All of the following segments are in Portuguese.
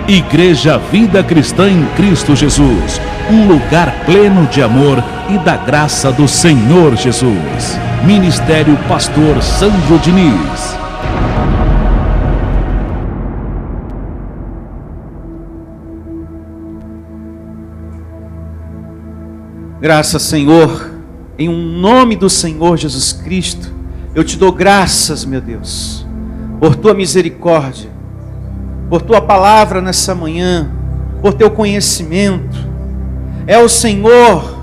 Igreja Vida Cristã em Cristo Jesus, um lugar pleno de amor e da graça do Senhor Jesus. Ministério Pastor Sandro Diniz. Graças, Senhor, em nome do Senhor Jesus Cristo, eu te dou graças, meu Deus, por tua misericórdia, por tua palavra nessa manhã, por teu conhecimento. É o Senhor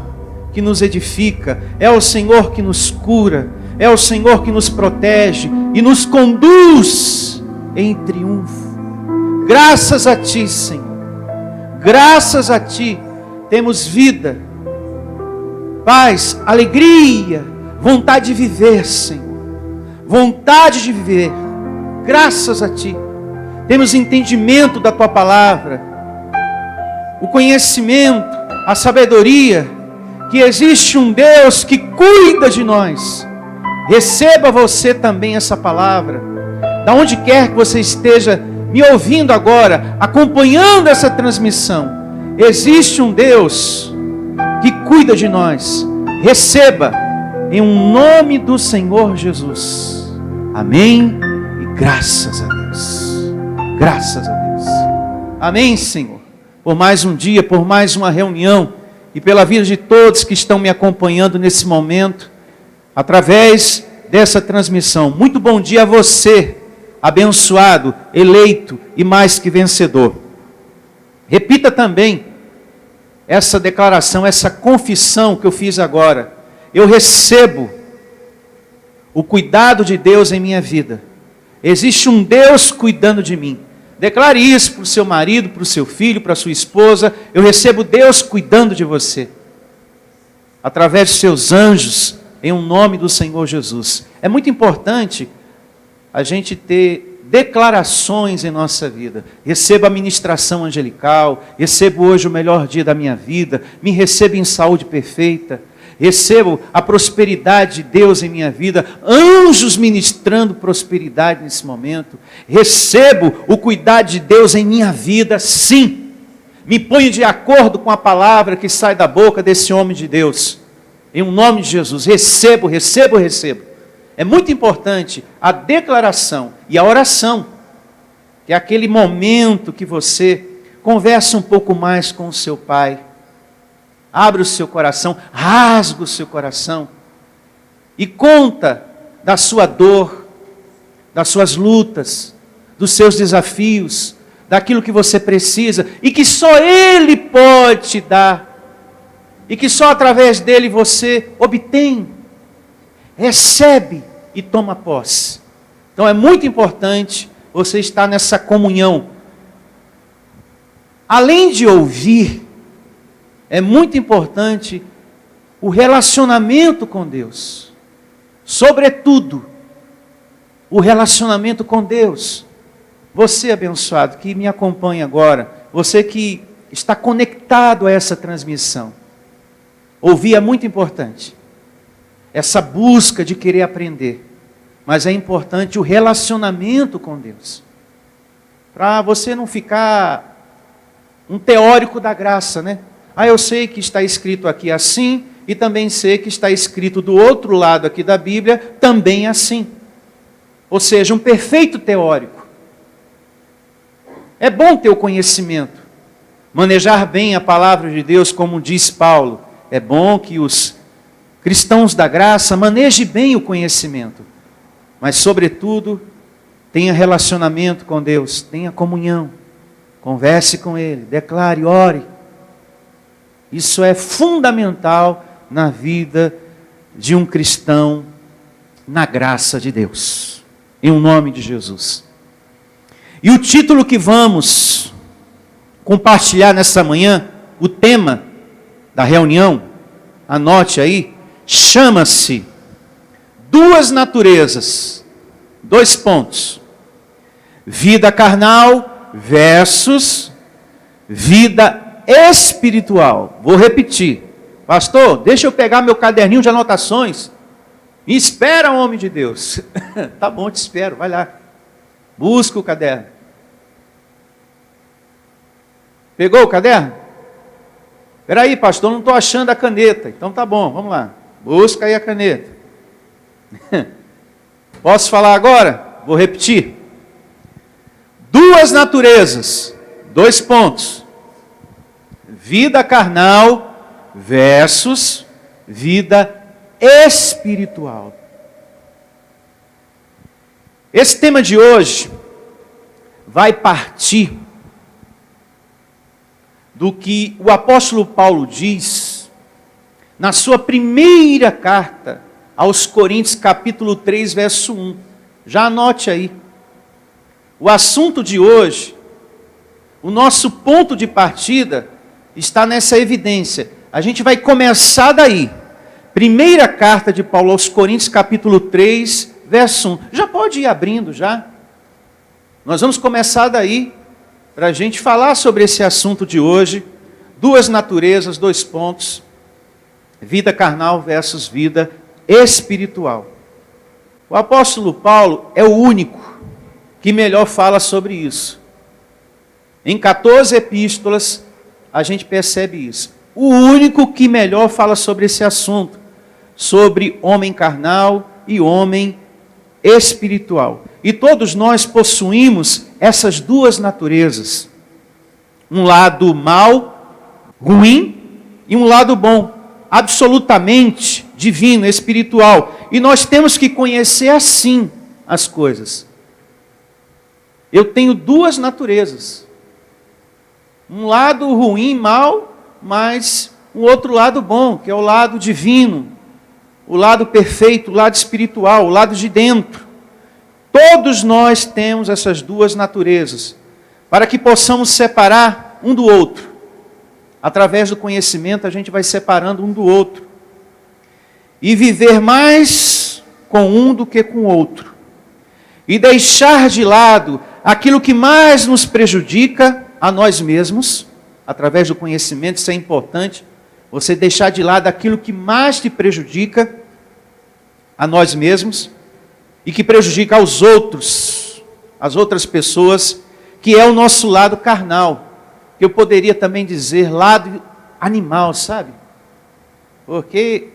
que nos edifica, é o Senhor que nos cura, é o Senhor que nos protege e nos conduz em triunfo. Graças a ti, Senhor, graças a ti temos vida, paz, alegria, vontade de viver, Senhor, vontade de viver. Graças a ti temos entendimento da tua palavra, o conhecimento, a sabedoria, que existe um Deus que cuida de nós. Receba você também essa palavra, da onde quer que você esteja me ouvindo agora, acompanhando essa transmissão. Existe um Deus que cuida de nós. Receba, em nome do Senhor Jesus. Amém e graças a Deus. Graças a Deus. Amém, Senhor. Por mais um dia, por mais uma reunião e pela vida de todos que estão me acompanhando nesse momento, através dessa transmissão. Muito bom dia a você, abençoado, eleito e mais que vencedor. Repita também essa declaração, essa confissão que eu fiz agora. Eu recebo o cuidado de Deus em minha vida. Existe um Deus cuidando de mim. Declare isso para o seu marido, para o seu filho, para a sua esposa. Eu recebo Deus cuidando de você, através de seus anjos, em nome do Senhor Jesus. É muito importante a gente ter declarações em nossa vida. Recebo a ministração angelical, recebo hoje o melhor dia da minha vida, me recebo em saúde perfeita, recebo a prosperidade de Deus em minha vida, anjos ministrando prosperidade nesse momento, recebo o cuidado de Deus em minha vida, sim, me ponho de acordo com a palavra que sai da boca desse homem de Deus, em nome de Jesus, recebo. É muito importante a declaração e a oração, que é aquele momento que você conversa um pouco mais com o seu Pai, abre o seu coração, rasga o seu coração e conta da sua dor, das suas lutas, dos seus desafios, daquilo que você precisa e que só Ele pode te dar e que só através dele você obtém, recebe e toma posse. Então é muito importante você estar nessa comunhão. Além de ouvir, é muito importante o relacionamento com Deus. Sobretudo, o relacionamento com Deus. Você, abençoado, que me acompanha agora, você que está conectado a essa transmissão, ouvir é muito importante. Essa busca de querer aprender. Mas é importante o relacionamento com Deus. Para você não ficar um teórico da graça, né? Eu sei que está escrito aqui assim, e também sei que está escrito do outro lado aqui da Bíblia, também assim. Ou seja, um perfeito teórico. É bom ter o conhecimento, manejar bem a palavra de Deus, como diz Paulo. É bom que os cristãos da graça manejem bem o conhecimento, mas sobretudo, tenha relacionamento com Deus, tenha comunhão, converse com Ele, declare, ore. Isso é fundamental na vida de um cristão na graça de Deus, em nome de Jesus. E o título que vamos compartilhar nessa manhã, o tema da reunião, anote aí, chama-se Duas Naturezas, 2 pontos, vida carnal versus vida espiritual. Vou repetir. Pastor, deixa eu pegar meu caderninho de anotações. Me espera, homem de Deus. Tá bom, te espero, vai lá. Busca o caderno. Pegou o caderno? Espera aí, pastor, não estou achando a caneta. Então tá bom, vamos lá. Busca aí a caneta. Posso falar agora? Vou repetir. Duas naturezas, 2 pontos. Vida carnal versus vida espiritual. Esse tema de hoje vai partir do que o apóstolo Paulo diz na sua primeira carta aos Coríntios, capítulo 3, verso 1. Já anote aí. O assunto de hoje, o nosso ponto de partida, está nessa evidência. A gente vai começar daí. Primeira carta de Paulo aos Coríntios, capítulo 3, verso 1. Já pode ir abrindo, já. Nós vamos começar daí, para a gente falar sobre esse assunto de hoje. Duas naturezas, 2 pontos. Vida carnal versus vida espiritual. O apóstolo Paulo é o único que melhor fala sobre isso. Em 14 epístolas, a gente percebe isso. O único que melhor fala sobre esse assunto, sobre homem carnal e homem espiritual. E todos nós possuímos essas duas naturezas. Um lado mau, ruim, e um lado bom, absolutamente divino, espiritual. E nós temos que conhecer assim as coisas. Eu tenho duas naturezas. Um lado ruim, mau, mas um outro lado bom, que é o lado divino, o lado perfeito, o lado espiritual, o lado de dentro. Todos nós temos essas duas naturezas, para que possamos separar um do outro. Através do conhecimento, a gente vai separando um do outro. E viver mais com um do que com o outro. E deixar de lado aquilo que mais nos prejudica a nós mesmos. Através do conhecimento, isso é importante. Você deixar de lado aquilo que mais te prejudica a nós mesmos e que prejudica aos outros, as outras pessoas, que é o nosso lado carnal, que eu poderia também dizer lado animal, sabe? Porque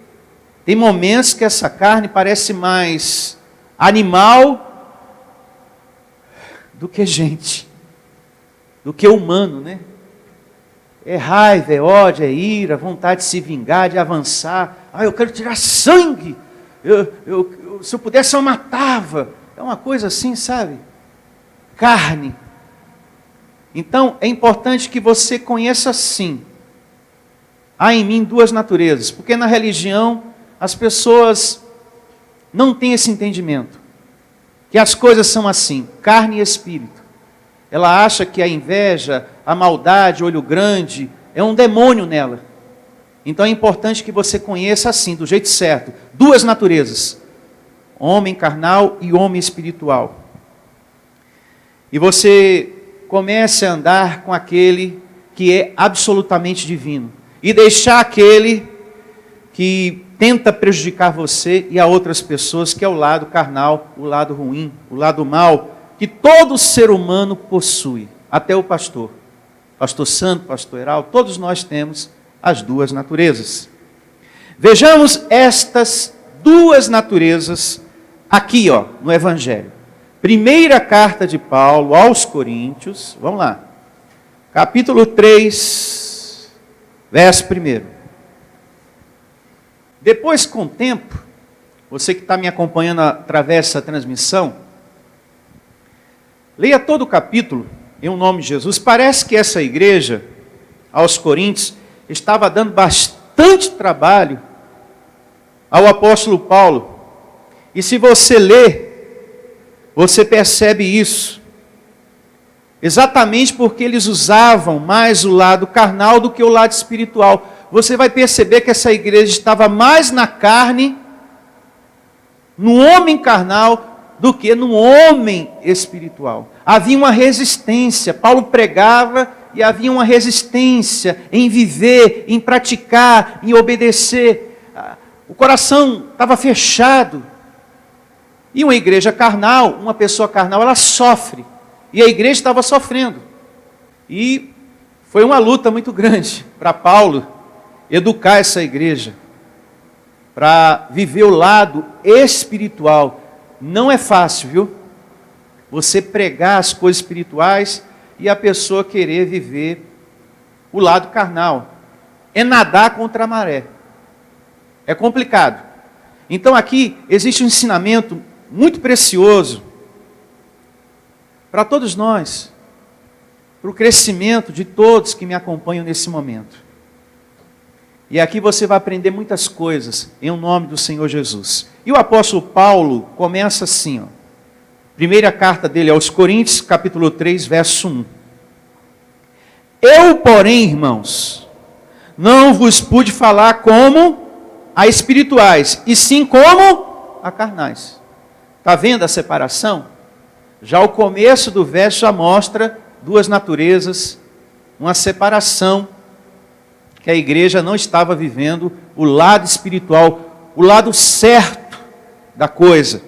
tem momentos que essa carne parece mais animal do que gente, do que humano, né? É raiva, é ódio, é ira, vontade de se vingar, de avançar. Ah, eu quero tirar sangue. Se eu pudesse, eu matava. É uma coisa assim, sabe? Carne. Então, é importante que você conheça assim. Há em mim duas naturezas. Porque na religião, as pessoas não têm esse entendimento. Que as coisas são assim, carne e espírito. Ela acha que a inveja, a maldade, o olho grande, é um demônio nela. Então é importante que você conheça assim, do jeito certo, duas naturezas. Homem carnal e homem espiritual. E você comece a andar com aquele que é absolutamente divino. E deixar aquele que tenta prejudicar você e a outras pessoas, que é o lado carnal, o lado ruim, o lado mau, que todo ser humano possui, até o pastor. Pastor Santo, pastor Heraldo, todos nós temos as duas naturezas. Vejamos estas duas naturezas aqui, no Evangelho. Primeira carta de Paulo aos Coríntios, vamos lá. Capítulo 3, verso 1. Depois, com o tempo, você que está me acompanhando através dessa transmissão, leia todo o capítulo, em nome de Jesus. Parece que essa igreja, aos Coríntios, estava dando bastante trabalho ao apóstolo Paulo. E se você lê, você percebe isso. Exatamente porque eles usavam mais o lado carnal do que o lado espiritual. Você vai perceber que essa igreja estava mais na carne, no homem carnal, do que no homem espiritual. Havia uma resistência. Paulo pregava e havia uma resistência em viver, em praticar, em obedecer. O coração estava fechado. E uma igreja carnal, uma pessoa carnal, ela sofre. E a igreja estava sofrendo. E Foi uma luta muito grande para Paulo educar essa igreja, para viver o lado espiritual. Não é fácil, viu? Você pregar as coisas espirituais e a pessoa querer viver o lado carnal. É nadar contra a maré. É complicado. Então aqui existe um ensinamento muito precioso para todos nós, para o crescimento de todos que me acompanham nesse momento. E aqui você vai aprender muitas coisas em nome do Senhor Jesus. E o apóstolo Paulo começa assim, ó. Primeira carta dele aos Coríntios, capítulo 3, verso 1. Eu, porém, irmãos, não vos pude falar como a espirituais, e sim como a carnais. Está vendo a separação? Já o começo do verso já mostra duas naturezas, uma separação, que a igreja não estava vivendo o lado espiritual, o lado certo da coisa.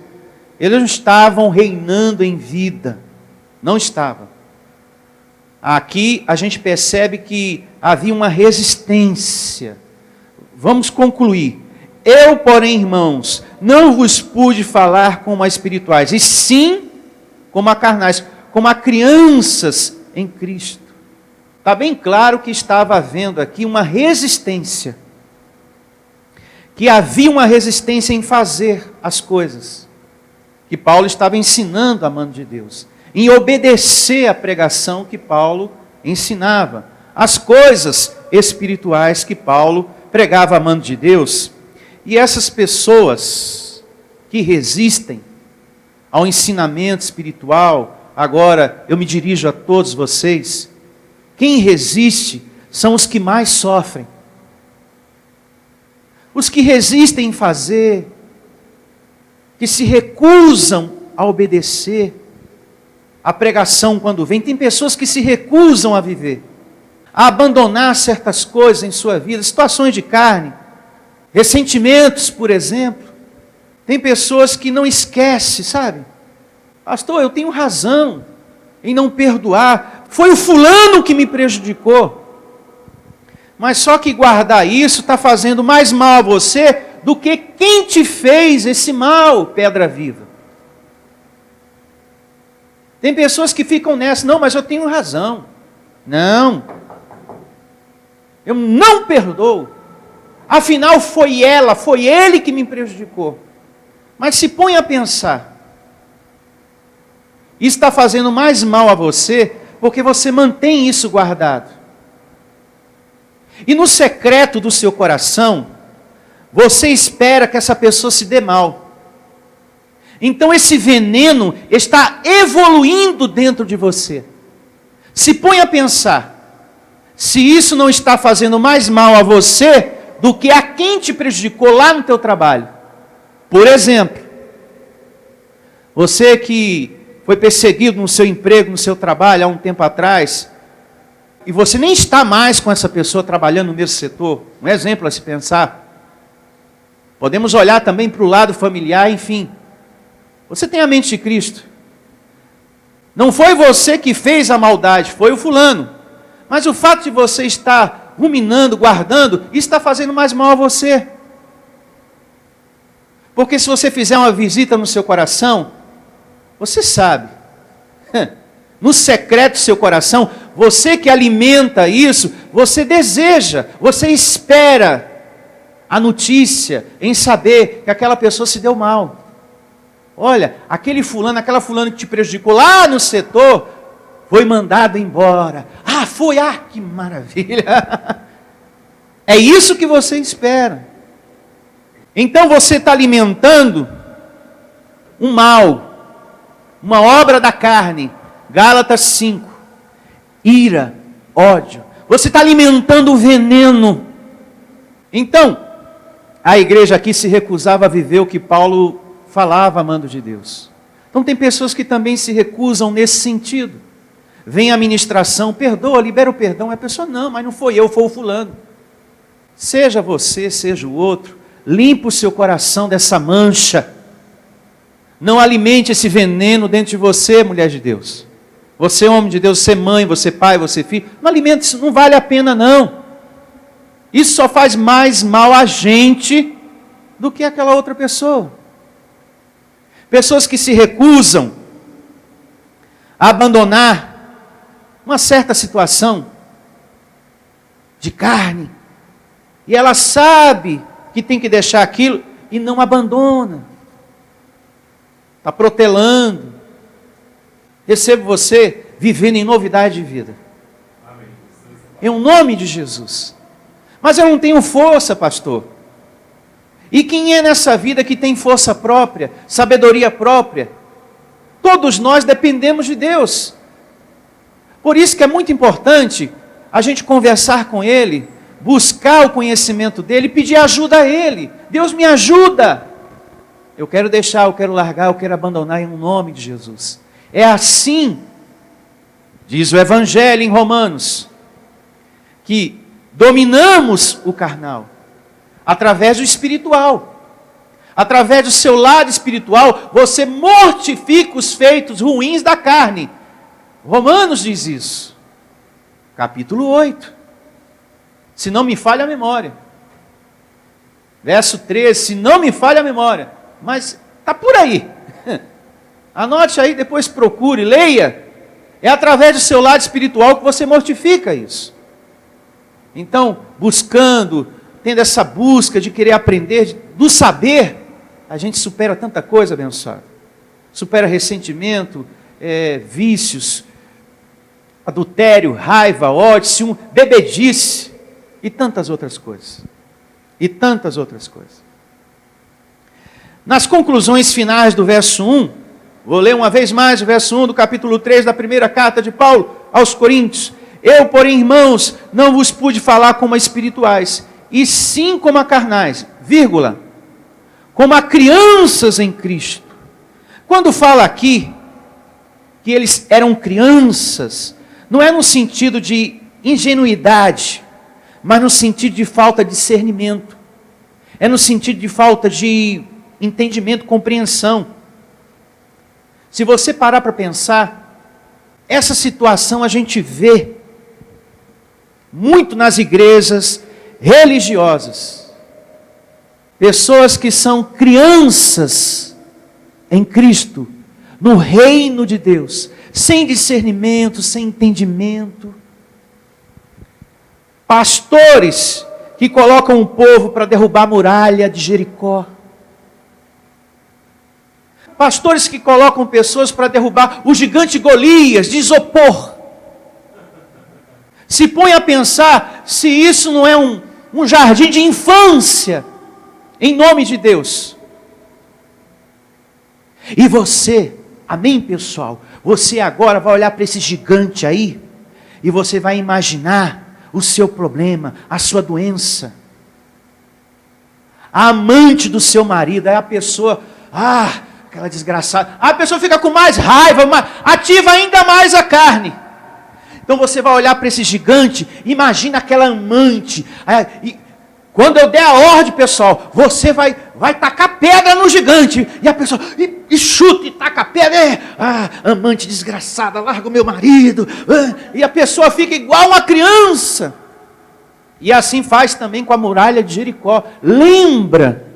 Eles não estavam reinando em vida, não estavam. Aqui a gente percebe que havia uma resistência. Vamos concluir. Eu, porém, irmãos, não vos pude falar como a espirituais, e sim como a carnais, como a crianças em Cristo. Está bem claro que estava havendo aqui uma resistência. Que havia uma resistência em fazer as coisas. Que Paulo estava ensinando a mão de Deus. Em obedecer a pregação que Paulo ensinava. As coisas espirituais que Paulo pregava a mão de Deus. E essas pessoas que resistem ao ensinamento espiritual, agora eu me dirijo a todos vocês, quem resiste são os que mais sofrem. Os que resistem em fazer, que se recusam a obedecer a pregação quando vem. Tem pessoas que se recusam a viver, a abandonar certas coisas em sua vida, situações de carne, ressentimentos, por exemplo. Tem pessoas que não esquecem, sabe? Pastor, eu tenho razão em não perdoar. Foi o fulano que me prejudicou. Mas só que guardar isso está fazendo mais mal a você do que quem te fez esse mal, pedra viva. Tem pessoas que ficam nessa, não, mas eu tenho razão. Não. Eu não perdoo. Afinal foi ela, foi ele que me prejudicou. Mas se põe a pensar. Isso está fazendo mais mal a você, porque você mantém isso guardado. E no secreto do seu coração, você espera que essa pessoa se dê mal. Então esse veneno está evoluindo dentro de você. Se põe a pensar, se isso não está fazendo mais mal a você, do que a quem te prejudicou lá no teu trabalho. Por exemplo, você que foi perseguido no seu emprego, no seu trabalho há um tempo atrás, e você nem está mais com essa pessoa trabalhando no mesmo setor, um exemplo a se pensar. Podemos olhar também para o lado familiar, enfim. Você tem a mente de Cristo. Não foi você que fez a maldade, foi o fulano. Mas o fato de você estar ruminando, guardando, isso está fazendo mais mal a você. Porque se você fizer uma visita no seu coração, você sabe, no secreto do seu coração, você que alimenta isso, você deseja, você espera a notícia em saber que aquela pessoa se deu mal. Olha, aquele fulano, aquela fulana que te prejudicou lá no setor, foi mandado embora. Ah, foi, que maravilha. É isso que você espera. Então você está alimentando um mal, uma obra da carne. Gálatas 5. Ira, ódio. Você está alimentando o veneno. Então, a igreja aqui se recusava a viver o que Paulo falava, amando de Deus. Então tem pessoas que também se recusam nesse sentido. Vem a ministração, perdoa, libera o perdão. A pessoa, não, mas não foi eu, foi o fulano. Seja você, seja o outro, limpa o seu coração dessa mancha. Não alimente esse veneno dentro de você, mulher de Deus. Você é homem de Deus, você é mãe, você é pai, você é filho. Não alimenta isso, não vale a pena não. Isso só faz mais mal a gente do que aquela outra pessoa. Pessoas que se recusam a abandonar uma certa situação de carne, e ela sabe que tem que deixar aquilo e não abandona. Está protelando. Recebo você vivendo em novidade de vida. Em nome de Jesus. Mas eu não tenho força, pastor. E quem é nessa vida que tem força própria, sabedoria própria? Todos nós dependemos de Deus. Por isso que é muito importante a gente conversar com Ele, buscar o conhecimento dEle, pedir ajuda a Ele. Deus me ajuda. Eu quero deixar, eu quero largar, eu quero abandonar em nome de Jesus. É assim, diz o Evangelho em Romanos, que dominamos o carnal através do espiritual. Através do seu lado espiritual, você mortifica os feitos ruins da carne. Romanos diz isso. Capítulo 8. Se não me falha a memória. Verso 13, se não me falha a memória. Mas está por aí. Anote aí, depois procure, leia. É através do seu lado espiritual que você mortifica isso. Então, buscando, tendo essa busca de querer aprender, do saber, a gente supera tanta coisa, abençoado. Supera ressentimento, vícios, adultério, raiva, ódio, ciúme, bebedice e tantas outras coisas. E tantas outras coisas. Nas conclusões finais do verso 1, vou ler uma vez mais o verso 1 do capítulo 3 da primeira carta de Paulo aos Coríntios. Eu, porém, irmãos, não vos pude falar como a espirituais, e sim como a carnais, vírgula, como a crianças em Cristo. Quando fala aqui que eles eram crianças, não é no sentido de ingenuidade, mas no sentido de falta de discernimento. É no sentido de falta de entendimento, compreensão. Se você parar para pensar, essa situação a gente vê muito nas igrejas religiosas. Pessoas que são crianças em Cristo, no reino de Deus, sem discernimento, sem entendimento. Pastores que colocam o povo para derrubar a muralha de Jericó. Pastores que colocam pessoas para derrubar o gigante Golias de isopor. Se põe a pensar se isso não é um jardim de infância, em nome de Deus. E você, amém pessoal, você agora vai olhar para esse gigante aí, e você vai imaginar o seu problema, a sua doença. A amante do seu marido, aí a pessoa, aquela desgraçada, a pessoa fica com mais raiva, ativa ainda mais a carne. Então você vai olhar para esse gigante, imagina aquela amante, e quando eu der a ordem, pessoal, você vai tacar pedra no gigante, e a pessoa, e chuta e taca pedra, amante desgraçada, larga o meu marido, e a pessoa fica igual uma criança. E assim faz também com a muralha de Jericó. Lembra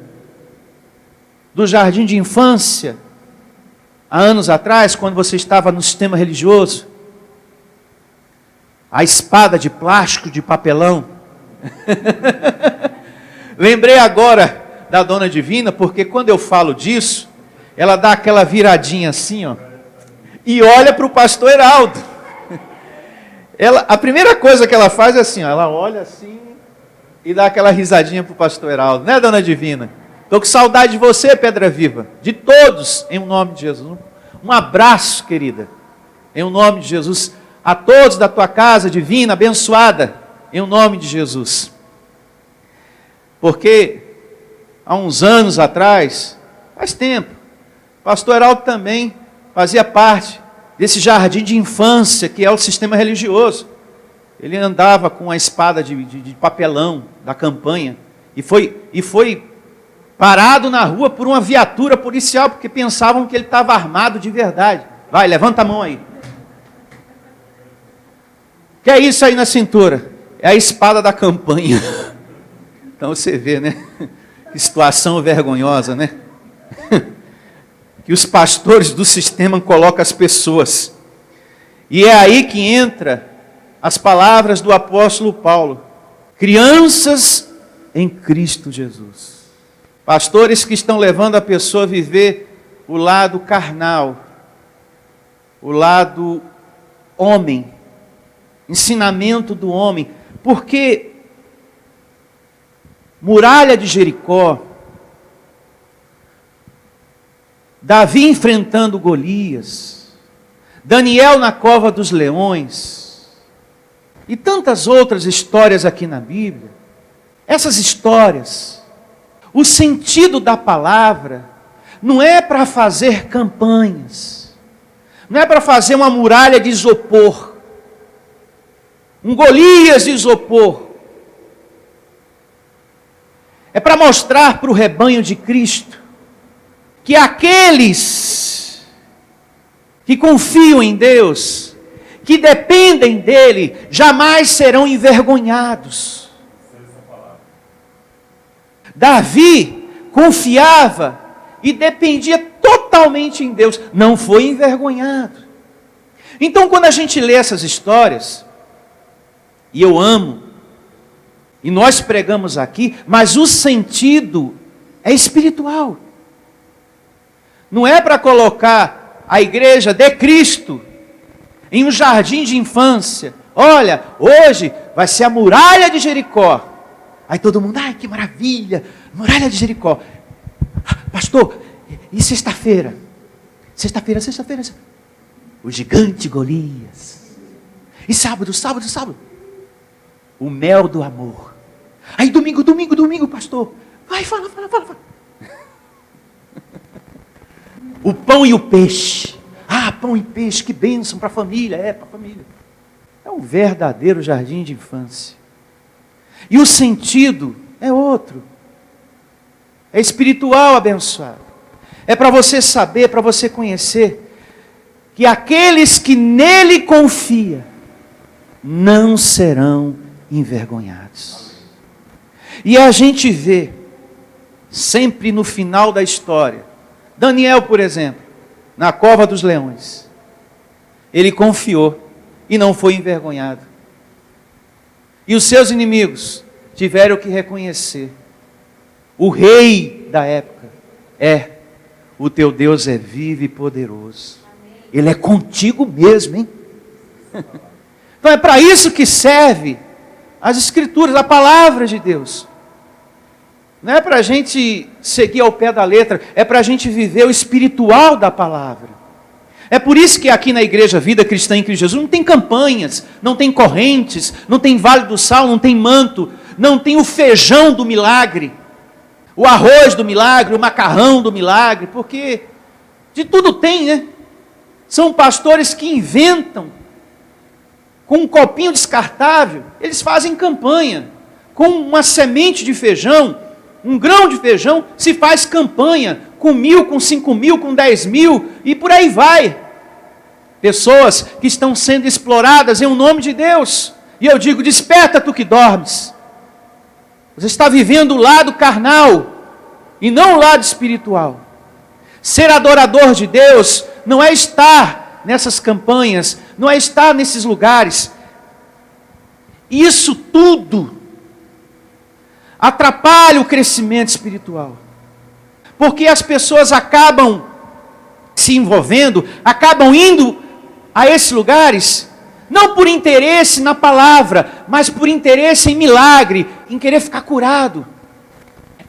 do jardim de infância, há anos atrás, quando você estava no sistema religioso? A espada de plástico, de papelão. Lembrei agora da Dona Divina, porque quando eu falo disso, ela dá aquela viradinha assim, ó, e olha para o pastor Heraldo. A primeira coisa que ela faz é assim, ó, ela olha assim e dá aquela risadinha para o pastor Heraldo, né, Dona Divina? Estou com saudade de você, Pedra Viva, de todos, em nome de Jesus. Um abraço, querida, em nome de Jesus, a todos da tua casa divina, abençoada, em nome de Jesus. Porque há uns anos atrás, faz tempo, o pastor Heraldo também fazia parte desse jardim de infância que é o sistema religioso. Ele andava com a espada de papelão da campanha e foi parado na rua por uma viatura policial, porque pensavam que ele estava armado de verdade. Vai, levanta a mão aí. Que é isso aí na cintura? É a espada da campanha. Então você vê, né? Que situação vergonhosa, né? Que os pastores do sistema colocam as pessoas. E é aí que entra as palavras do apóstolo Paulo. Crianças em Cristo Jesus. Pastores que estão levando a pessoa a viver o lado carnal, o lado homem, ensinamento do homem. Porque muralha de Jericó, Davi enfrentando Golias, Daniel na cova dos leões, e tantas outras histórias aqui na Bíblia. Essas histórias, o sentido da palavra, não é para fazer campanhas, não é para fazer uma muralha de isopor, um Golias de isopor. É para mostrar para o rebanho de Cristo que aqueles que confiam em Deus, que dependem dEle, jamais serão envergonhados. Davi confiava e dependia totalmente em Deus, não foi envergonhado. Então, quando a gente lê essas histórias, e eu amo, e nós pregamos aqui, mas o sentido é espiritual. Não é para colocar a igreja de Cristo em um jardim de infância. Olha, hoje vai ser a muralha de Jericó. Aí todo mundo, ai que maravilha, muralha de Jericó. Pastor, e sexta-feira? Sexta-feira. O gigante Golias. E sábado. O mel do amor. Aí domingo, pastor. Vai, fala. O pão e o peixe. Ah, pão e peixe, que bênção para a família. Para a família. É um verdadeiro jardim de infância. E o sentido é outro. É espiritual, abençoado. É para você saber, para você conhecer, que aqueles que nele confiam não serão envergonhados. E a gente vê, sempre no final da história, Daniel, por exemplo, na cova dos leões, ele confiou e não foi envergonhado. E os seus inimigos tiveram que reconhecer: o rei da época o teu Deus é vivo e poderoso. Ele é contigo mesmo, hein? Então é para isso que serve as Escrituras, a palavra de Deus. Não é para a gente seguir ao pé da letra, é para a gente viver o espiritual da palavra. É por isso que aqui na Igreja Vida Cristã em Cristo Jesus não tem campanhas, não tem correntes, não tem vale do sal, não tem manto, não tem o feijão do milagre, o arroz do milagre, o macarrão do milagre, porque de tudo tem, né? São pastores que inventam, com um copinho descartável, eles fazem campanha, com uma semente de feijão, um grão de feijão, se faz campanha, com 1.000, com 5.000, com 10.000, e por aí vai. Pessoas que estão sendo exploradas em nome de Deus. E eu digo, desperta tu que dormes. Você está vivendo o lado carnal, e não o lado espiritual. Ser adorador de Deus não é estar nessas campanhas, não é estar nesses lugares. Isso tudo atrapalha o crescimento espiritual. Porque as pessoas acabam se envolvendo, acabam indo a esses lugares, não por interesse na palavra, mas por interesse em milagre, em querer ficar curado.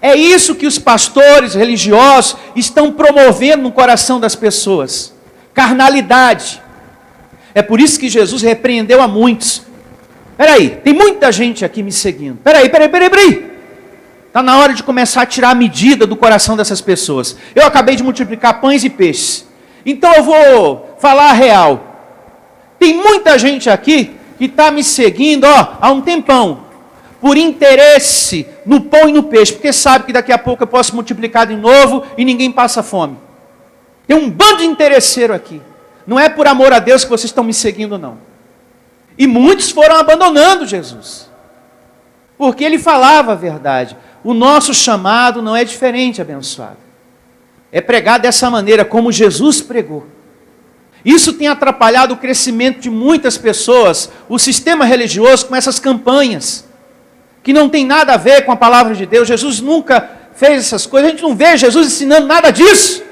É isso que os pastores religiosos estão promovendo no coração das pessoas. Carnalidade. É por isso que Jesus repreendeu a muitos. Peraí, tem muita gente aqui me seguindo. Peraí. Está na hora de começar a tirar a medida do coração dessas pessoas. Eu acabei de multiplicar pães e peixes. Então eu vou falar a real. Tem muita gente aqui que está me seguindo há um tempão. Por interesse no pão e no peixe. Porque sabe que daqui a pouco eu posso multiplicar de novo e ninguém passa fome. Tem um bando de interesseiro aqui. Não é por amor a Deus que vocês estão me seguindo, não. E muitos foram abandonando Jesus, porque ele falava a verdade. O nosso chamado não é diferente, abençoado. É pregar dessa maneira, como Jesus pregou. Isso tem atrapalhado o crescimento de muitas pessoas, o sistema religioso, com essas campanhas, que não tem nada a ver com a palavra de Deus. Jesus nunca fez essas coisas, a gente não vê Jesus ensinando nada disso.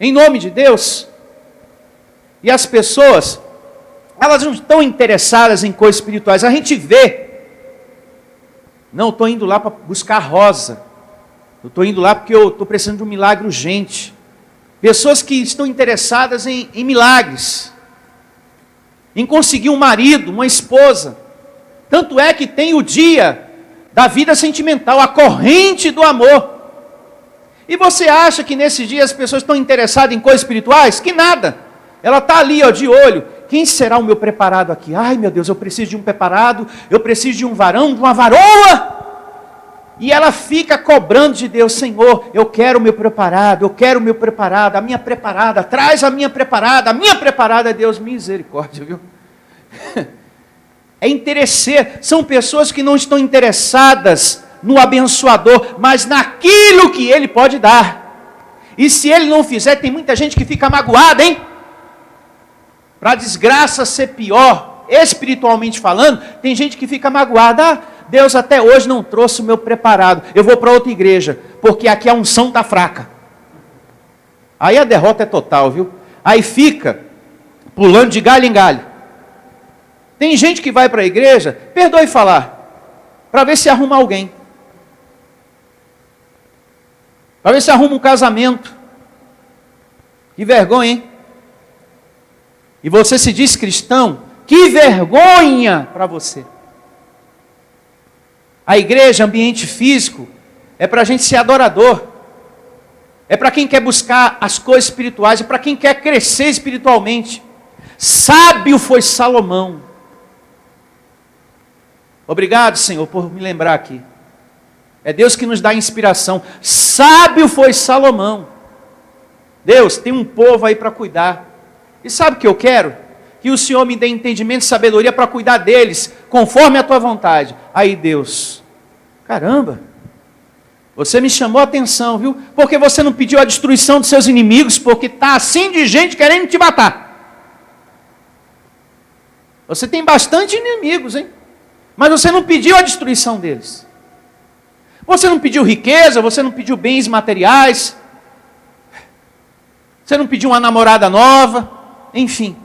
Em nome de Deus. E as pessoas, elas não estão interessadas em coisas espirituais. A gente vê. Não, eu estou indo lá para buscar rosa. Eu estou indo lá porque eu estou precisando de um milagre urgente. Pessoas que estão interessadas em milagres. Em conseguir um marido, uma esposa. Tanto é que tem o dia da vida sentimental, a corrente do amor. E você acha que nesse dia as pessoas estão interessadas em coisas espirituais? Que nada. Ela está ali, ó, de olho. Quem será o meu preparado aqui? Ai, meu Deus, eu preciso de um preparado, eu preciso de um varão, de uma varoa. E ela fica cobrando de Deus: Senhor, eu quero o meu preparado, eu quero o meu preparado, a minha preparada, traz a minha preparada, Deus, misericórdia, viu? É interesseiro, são pessoas que não estão interessadas no abençoador, mas naquilo que ele pode dar. E se ele não fizer, tem muita gente que fica magoada, hein? Para a desgraça ser pior, espiritualmente falando, tem gente que fica magoada. Ah, Deus até hoje não trouxe o meu preparado, eu vou para outra igreja, porque aqui a unção está fraca. Aí a derrota é total, viu? Aí fica pulando de galho em galho. Tem gente que vai para a igreja, perdoe falar, para ver se arruma alguém. Para ver se arruma um casamento. Que vergonha, hein? E você se diz cristão? Que vergonha para você. A igreja, ambiente físico, é para a gente ser adorador. É para quem quer buscar as coisas espirituais, é para quem quer crescer espiritualmente. Sábio foi Salomão. Obrigado, Senhor, por me lembrar aqui. É Deus que nos dá inspiração. Sábio foi Salomão. Deus, tem um povo aí para cuidar. E sabe o que eu quero? Que o Senhor me dê entendimento e sabedoria para cuidar deles, conforme a tua vontade. Aí Deus, caramba, você me chamou a atenção, viu? Porque você não pediu a destruição dos seus inimigos, porque está assim de gente querendo te matar. Você tem bastante inimigos, hein? Mas você não pediu a destruição deles. Você não pediu riqueza, você não pediu bens materiais, você não pediu uma namorada nova, enfim.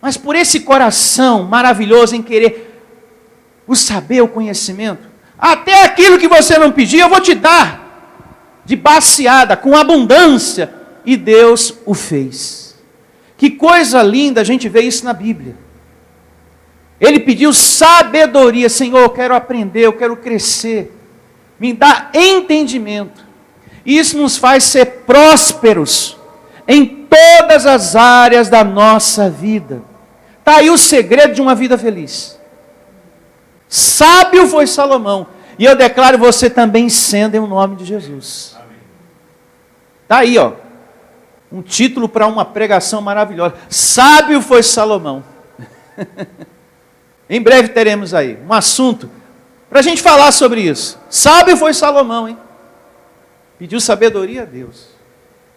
Mas por esse coração maravilhoso em querer o saber, o conhecimento, até aquilo que você não pediu, eu vou te dar, de baseada, com abundância, e Deus o fez. Que coisa linda a gente vê isso na Bíblia. Ele pediu sabedoria. Senhor, eu quero aprender, eu quero crescer. Me dá entendimento. E isso nos faz ser prósperos em todas as áreas da nossa vida. Está aí o segredo de uma vida feliz. Sábio foi Salomão. E eu declaro você também sendo em nome de Jesus. Está aí, ó. Um título para uma pregação maravilhosa. Sábio foi Salomão. Em breve teremos aí um assunto para a gente falar sobre isso. Sábio foi Salomão, hein? Pediu sabedoria a Deus.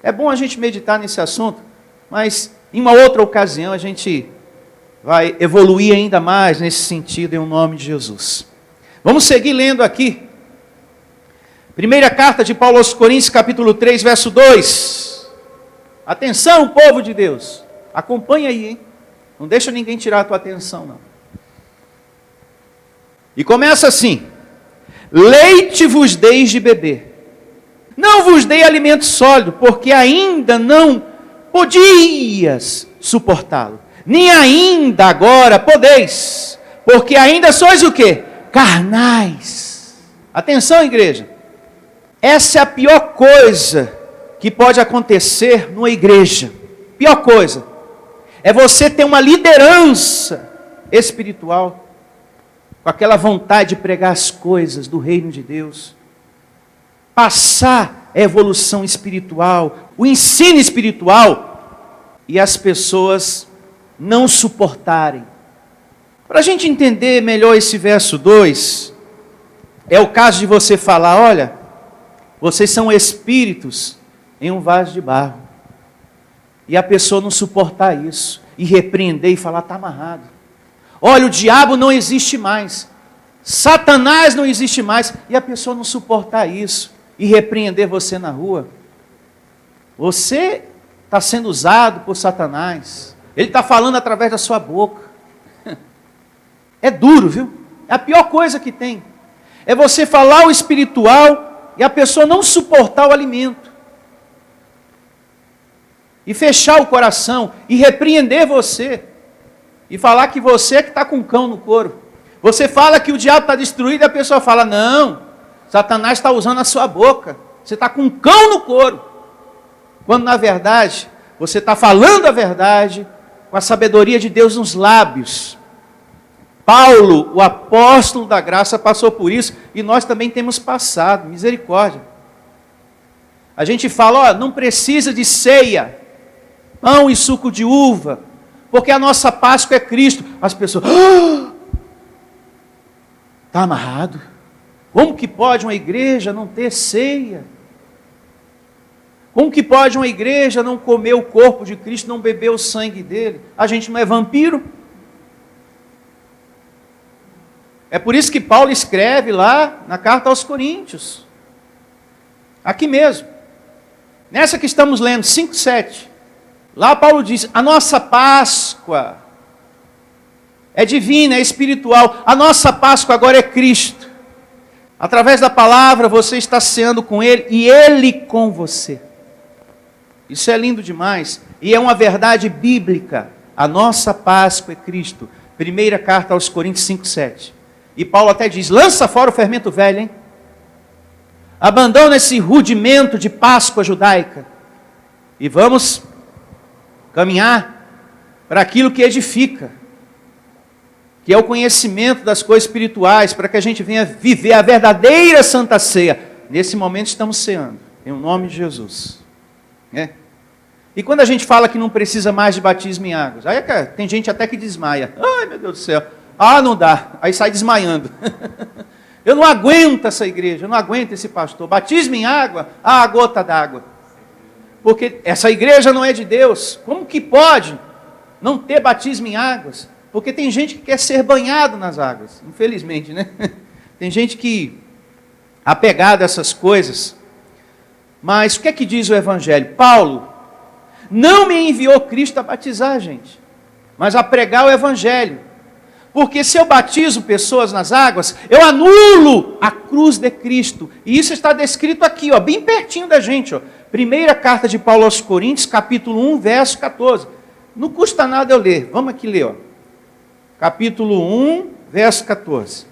É bom a gente meditar nesse assunto, mas em uma outra ocasião a gente vai evoluir ainda mais nesse sentido, em nome de Jesus. Vamos seguir lendo aqui. Primeira carta de Paulo aos Coríntios, capítulo 3, verso 2. Atenção, povo de Deus. Acompanha aí, hein? Não deixa ninguém tirar a tua atenção, não. E começa assim: leite vos deis de beber, não vos dei alimento sólido, porque ainda não podias suportá-lo, nem ainda agora podeis, porque ainda sois o quê? Carnais. Atenção, igreja, essa é a pior coisa que pode acontecer numa igreja. Pior coisa é você ter uma liderança espiritual, com aquela vontade de pregar as coisas do reino de Deus, passar a evolução espiritual, o ensino espiritual, e as pessoas não suportarem. Para a gente entender melhor esse verso 2, é o caso de você falar, olha, vocês são espíritos em um vaso de barro. E a pessoa não suportar isso, e repreender e falar, está amarrado. Olha, o diabo não existe mais, Satanás não existe mais, e a pessoa não suportar isso, e repreender você na rua. Você está sendo usado por Satanás, ele está falando através da sua boca. É duro, viu? É a pior coisa que tem. É você falar o espiritual e a pessoa não suportar o alimento. E fechar o coração e repreender você. E falar que você é que está com um cão no couro. Você fala que o diabo está destruído e a pessoa fala, não, Satanás está usando a sua boca. Você está com um cão no couro. Quando na verdade, você está falando a verdade com a sabedoria de Deus nos lábios. Paulo, o apóstolo da graça, passou por isso e nós também temos passado, misericórdia. A gente fala, ó, não precisa de ceia, pão e suco de uva, porque a nossa Páscoa é Cristo. As pessoas, está amarrado? Como que pode uma igreja não ter ceia? Como que pode uma igreja não comer o corpo de Cristo, não beber o sangue dele? A gente não é vampiro? É por isso que Paulo escreve lá na carta aos Coríntios. Aqui mesmo. Nessa que estamos lendo, 5:7. Lá Paulo diz, a nossa Páscoa é divina, é espiritual. A nossa Páscoa agora é Cristo. Através da palavra você está ceando com Ele e Ele com você. Isso é lindo demais. E é uma verdade bíblica. A nossa Páscoa é Cristo. Primeira carta aos Coríntios 5:7. E Paulo até diz, lança fora o fermento velho, hein? Abandona esse rudimento de Páscoa judaica. E vamos caminhar para aquilo que edifica. Que é o conhecimento das coisas espirituais, para que a gente venha viver a verdadeira Santa Ceia. Nesse momento estamos ceando, em nome de Jesus. E quando a gente fala que não precisa mais de batismo em águas, aí tem gente até que desmaia. Ai, meu Deus do céu. Ah, não dá. Aí sai desmaiando. Eu não aguento essa igreja, eu não aguento esse pastor. Batismo em água, a gota d'água. Porque essa igreja não é de Deus. Como que pode não ter batismo em águas? Porque tem gente que quer ser banhado nas águas. Infelizmente, né? Tem gente que apegada a essas coisas. Mas o que é que diz o Evangelho? Paulo não me enviou Cristo a batizar, gente, mas a pregar o Evangelho. Porque se eu batizo pessoas nas águas, eu anulo a cruz de Cristo. E isso está descrito aqui, ó, bem pertinho da gente. Ó. Primeira carta de Paulo aos Coríntios, capítulo 1, verso 14. Não custa nada eu ler. Vamos aqui ler. Ó. Capítulo 1, verso 14.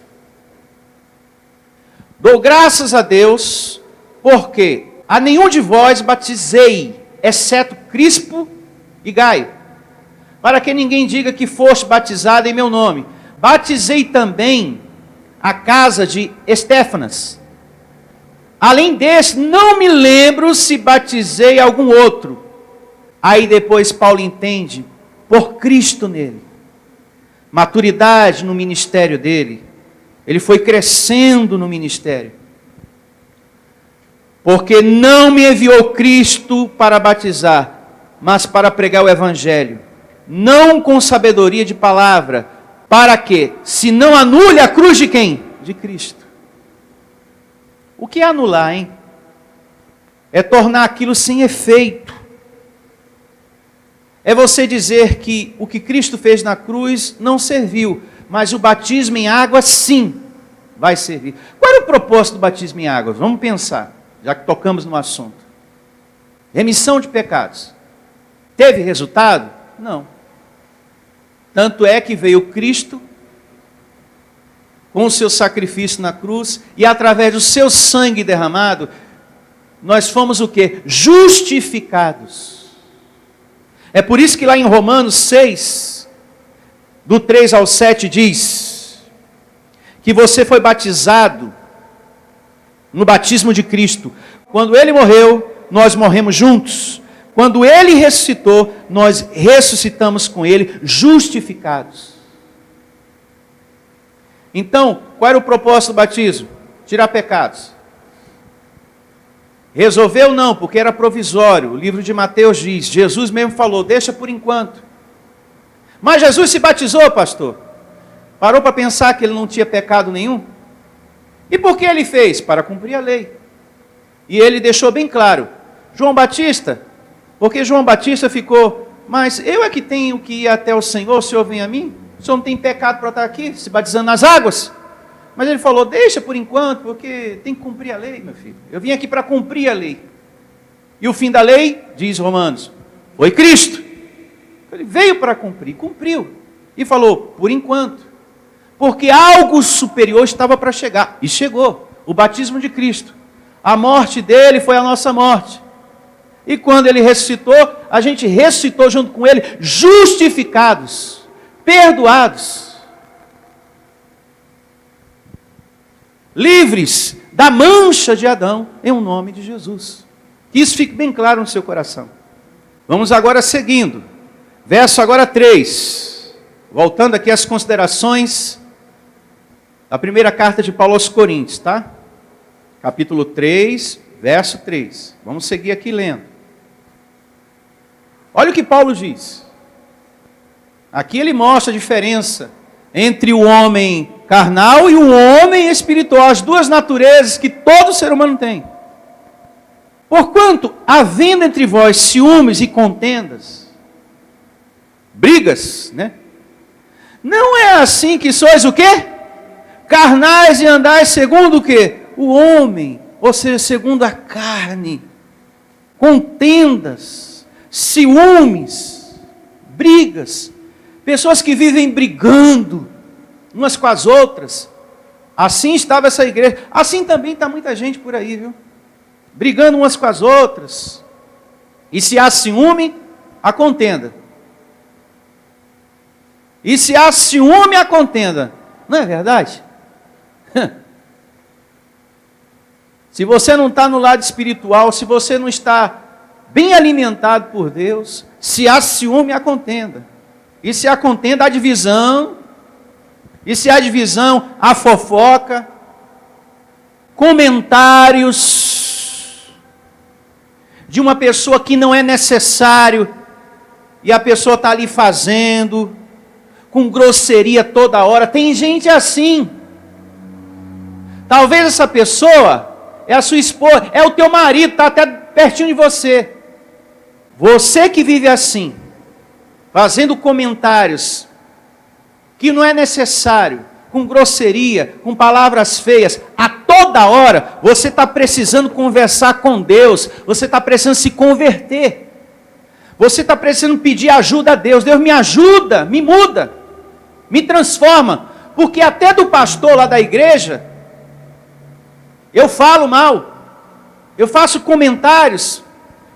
Dou graças a Deus, porque a nenhum de vós batizei, exceto Crispo e Gaio, para que ninguém diga que foste batizado em meu nome. Batizei também a casa de Estéfanas. Além desse, não me lembro se batizei algum outro. Aí depois Paulo entende, por Cristo nele. Maturidade no ministério dele. Ele foi crescendo no ministério. Porque não me enviou Cristo para batizar, mas para pregar o Evangelho. Não com sabedoria de palavra, para que se não anule a cruz de quem? De Cristo. O que é anular, hein? É tornar aquilo sem efeito. É você dizer que o que Cristo fez na cruz não serviu, mas o batismo em água sim vai servir. Qual era o propósito do batismo em água? Vamos pensar, já que tocamos no assunto. Remissão de pecados. Teve resultado? Não. Tanto é que veio Cristo com o seu sacrifício na cruz e através do seu sangue derramado, nós fomos o quê? Justificados. É por isso que lá em Romanos 6, do 3 ao 7 diz que você foi batizado no batismo de Cristo. Quando Ele morreu, nós morremos juntos. Quando Ele ressuscitou, nós ressuscitamos com Ele, justificados. Então, qual era o propósito do batismo? Tirar pecados. Resolveu não, porque era provisório. O livro de Mateus diz, Jesus mesmo falou, deixa por enquanto. Mas Jesus se batizou, pastor. Parou para pensar que ele não tinha pecado nenhum? E por que ele fez? Para cumprir a lei. E ele deixou bem claro, João Batista, porque João Batista ficou, mas eu é que tenho que ir até o Senhor, o Senhor vem a mim? O Senhor não tem pecado para estar aqui, se batizando nas águas? Mas ele falou, deixa por enquanto, porque tem que cumprir a lei, meu filho. Eu vim aqui para cumprir a lei. E o fim da lei, diz Romanos, foi Cristo. Ele veio para cumprir, cumpriu. E falou, por enquanto. Porque algo superior estava para chegar. E chegou, o batismo de Cristo. A morte dele foi a nossa morte. E quando ele ressuscitou, a gente ressuscitou junto com ele, justificados, perdoados. Livres da mancha de Adão, em o nome de Jesus. Que isso fique bem claro no seu coração. Vamos agora seguindo. Verso agora 3. Voltando aqui às considerações da primeira carta de Paulo aos Coríntios, tá? Capítulo 3, verso 3. Vamos seguir aqui lendo. Olha o que Paulo diz. Aqui ele mostra a diferença entre o homem carnal e o homem espiritual, as duas naturezas que todo ser humano tem. Porquanto, havendo entre vós ciúmes e contendas, brigas, né? Não é assim que sois o quê? Carnais e andais segundo o quê? O homem, ou seja, segundo a carne. Contendas, ciúmes, brigas, pessoas que vivem brigando umas com as outras. Assim estava essa igreja. Assim também está muita gente por aí, viu? Brigando umas com as outras. E se há ciúme, há contenda. E se há ciúme, há contenda. Não é verdade? Se você não está no lado espiritual, se você não está bem alimentado por Deus, se há ciúme, há contenda. E se há contenda, há divisão. E se há divisão, há fofoca, comentários de uma pessoa que não é necessário, e a pessoa está ali fazendo, com grosseria toda hora. Tem gente assim. Talvez essa pessoa é a sua esposa, é o teu marido, está até pertinho de você. Você que vive assim, fazendo comentários que não é necessário, com grosseria, com palavras feias, a toda hora você está precisando conversar com Deus, você está precisando se converter, você está precisando pedir ajuda a Deus. Deus me ajuda, me muda, me transforma, porque até do pastor lá da igreja, eu falo mal, eu faço comentários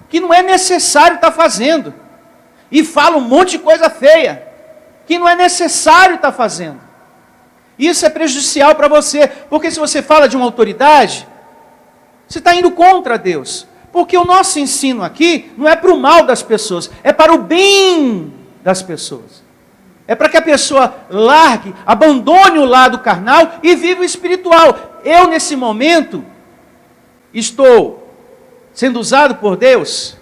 que não é necessário estar fazendo, e falo um monte de coisa feia, que não é necessário estar fazendo. Isso é prejudicial para você, porque se você fala de uma autoridade, você está indo contra Deus. Porque o nosso ensino aqui não é para o mal das pessoas, é para o bem das pessoas. É para que a pessoa largue, abandone o lado carnal e viva o espiritual. Eu, nesse momento, estou sendo usado por Deus.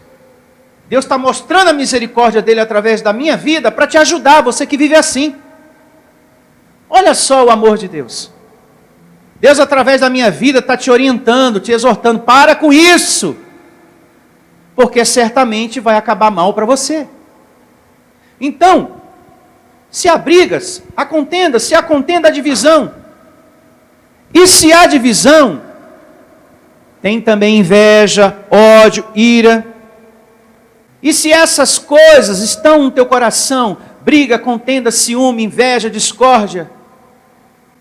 Deus está mostrando a misericórdia dele através da minha vida para te ajudar, você que vive assim. Olha só o amor de Deus. Deus, através da minha vida, está te orientando, te exortando. Para com isso, porque certamente vai acabar mal para você. Então, se há brigas, há contenda. Se há contenda, há divisão. E se há divisão, tem também inveja, ódio, ira. E se essas coisas estão no teu coração, briga, contenda, ciúme, inveja, discórdia,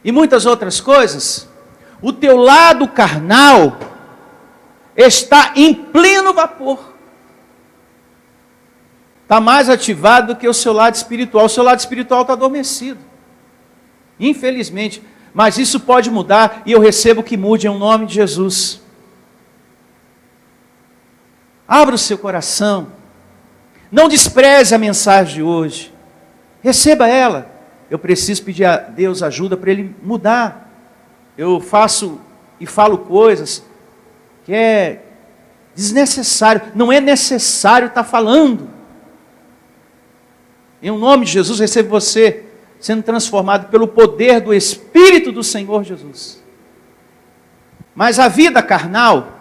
e muitas outras coisas, o teu lado carnal está em pleno vapor. Está mais ativado do que o seu lado espiritual. O seu lado espiritual está adormecido. Infelizmente. Mas isso pode mudar, e eu recebo que mude em nome de Jesus. Abra o seu coração. Não despreze a mensagem de hoje. Receba ela. Eu preciso pedir a Deus ajuda para Ele mudar. Eu faço e falo coisas que é desnecessário. Não é necessário estar falando. Em nome de Jesus, recebo você sendo transformado pelo poder do Espírito do Senhor Jesus. Mas a vida carnal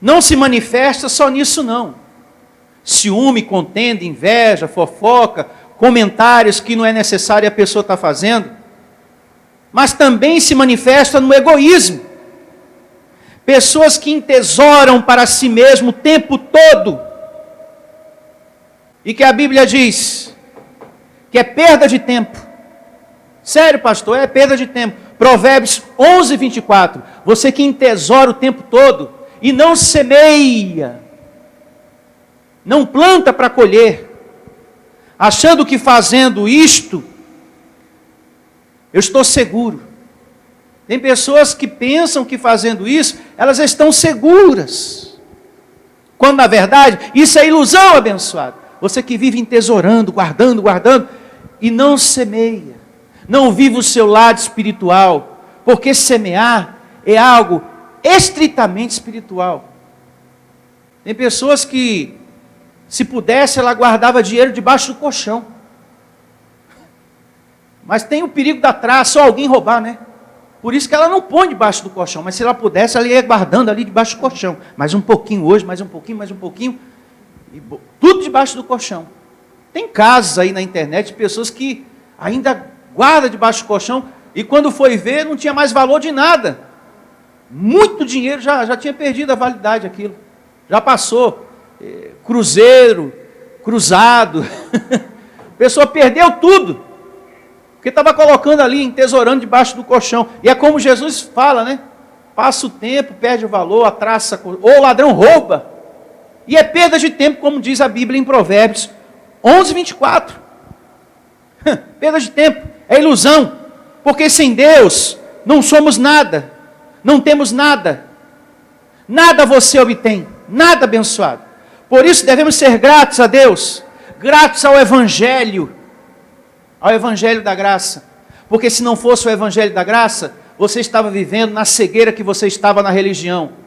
não se manifesta só nisso não. Ciúme, contenda, inveja, fofoca, comentários que não é necessário a pessoa estar fazendo, mas também se manifesta no egoísmo. Pessoas que entesouram para si mesmo o tempo todo, e que a Bíblia diz que é perda de tempo. Sério, pastor, é perda de tempo. Provérbios 11, 24. Você que entesoura o tempo todo e não semeia, não planta para colher, achando que fazendo isto, eu estou seguro. Tem pessoas que pensam que fazendo isso, elas estão seguras. Quando na verdade, isso é ilusão, abençoado. Você que vive entesourando, guardando, e não semeia, não vive o seu lado espiritual, porque semear é algo estritamente espiritual. Tem pessoas que, se pudesse, ela guardava dinheiro debaixo do colchão. Mas tem o perigo da traça, ou alguém roubar, né? Por isso que ela não põe debaixo do colchão, mas se ela pudesse, ela ia guardando ali debaixo do colchão. Mais um pouquinho hoje, mais um pouquinho, e tudo debaixo do colchão. Tem casos aí na internet de pessoas que ainda guardam debaixo do colchão e quando foi ver não tinha mais valor de nada. Muito dinheiro já tinha perdido a validade aquilo. Já passou. Cruzeiro, cruzado. A pessoa perdeu tudo. Porque estava colocando ali, entesourando debaixo do colchão. E é como Jesus fala, né? Passa o tempo, perde o valor, a traça, ou o ladrão rouba. E é perda de tempo, como diz a Bíblia em Provérbios 11, 24. Perda de tempo, é ilusão. Porque sem Deus não somos nada, não temos nada. Nada você obtém, nada abençoado. Por isso devemos ser gratos a Deus, gratos ao Evangelho da graça. Porque se não fosse o Evangelho da graça, você estava vivendo na cegueira que você estava na religião.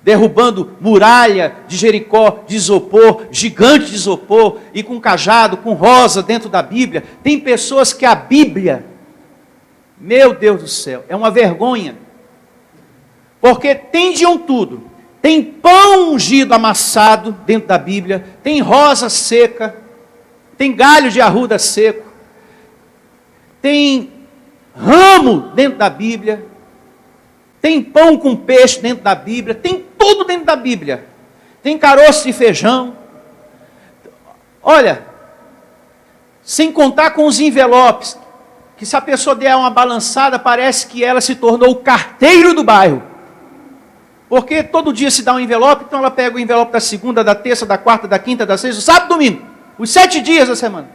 Derrubando muralha de Jericó, de isopor, gigante de isopor, e com cajado, com rosa dentro da Bíblia. Tem pessoas que a Bíblia, meu Deus do céu, é uma vergonha. Porque tem de um tudo. Tem pão ungido amassado dentro da Bíblia, tem rosa seca, tem galho de arruda seco, tem ramo dentro da Bíblia, tem pão com peixe dentro da Bíblia, tem tudo dentro da Bíblia. Tem caroço de feijão. Olha, sem contar com os envelopes, que se a pessoa der uma balançada, parece que ela se tornou o carteiro do bairro. Porque todo dia se dá um envelope, então ela pega o envelope da segunda, da terça, da quarta, da quinta, da sexta, sábado, domingo. Os 7 dias da semana.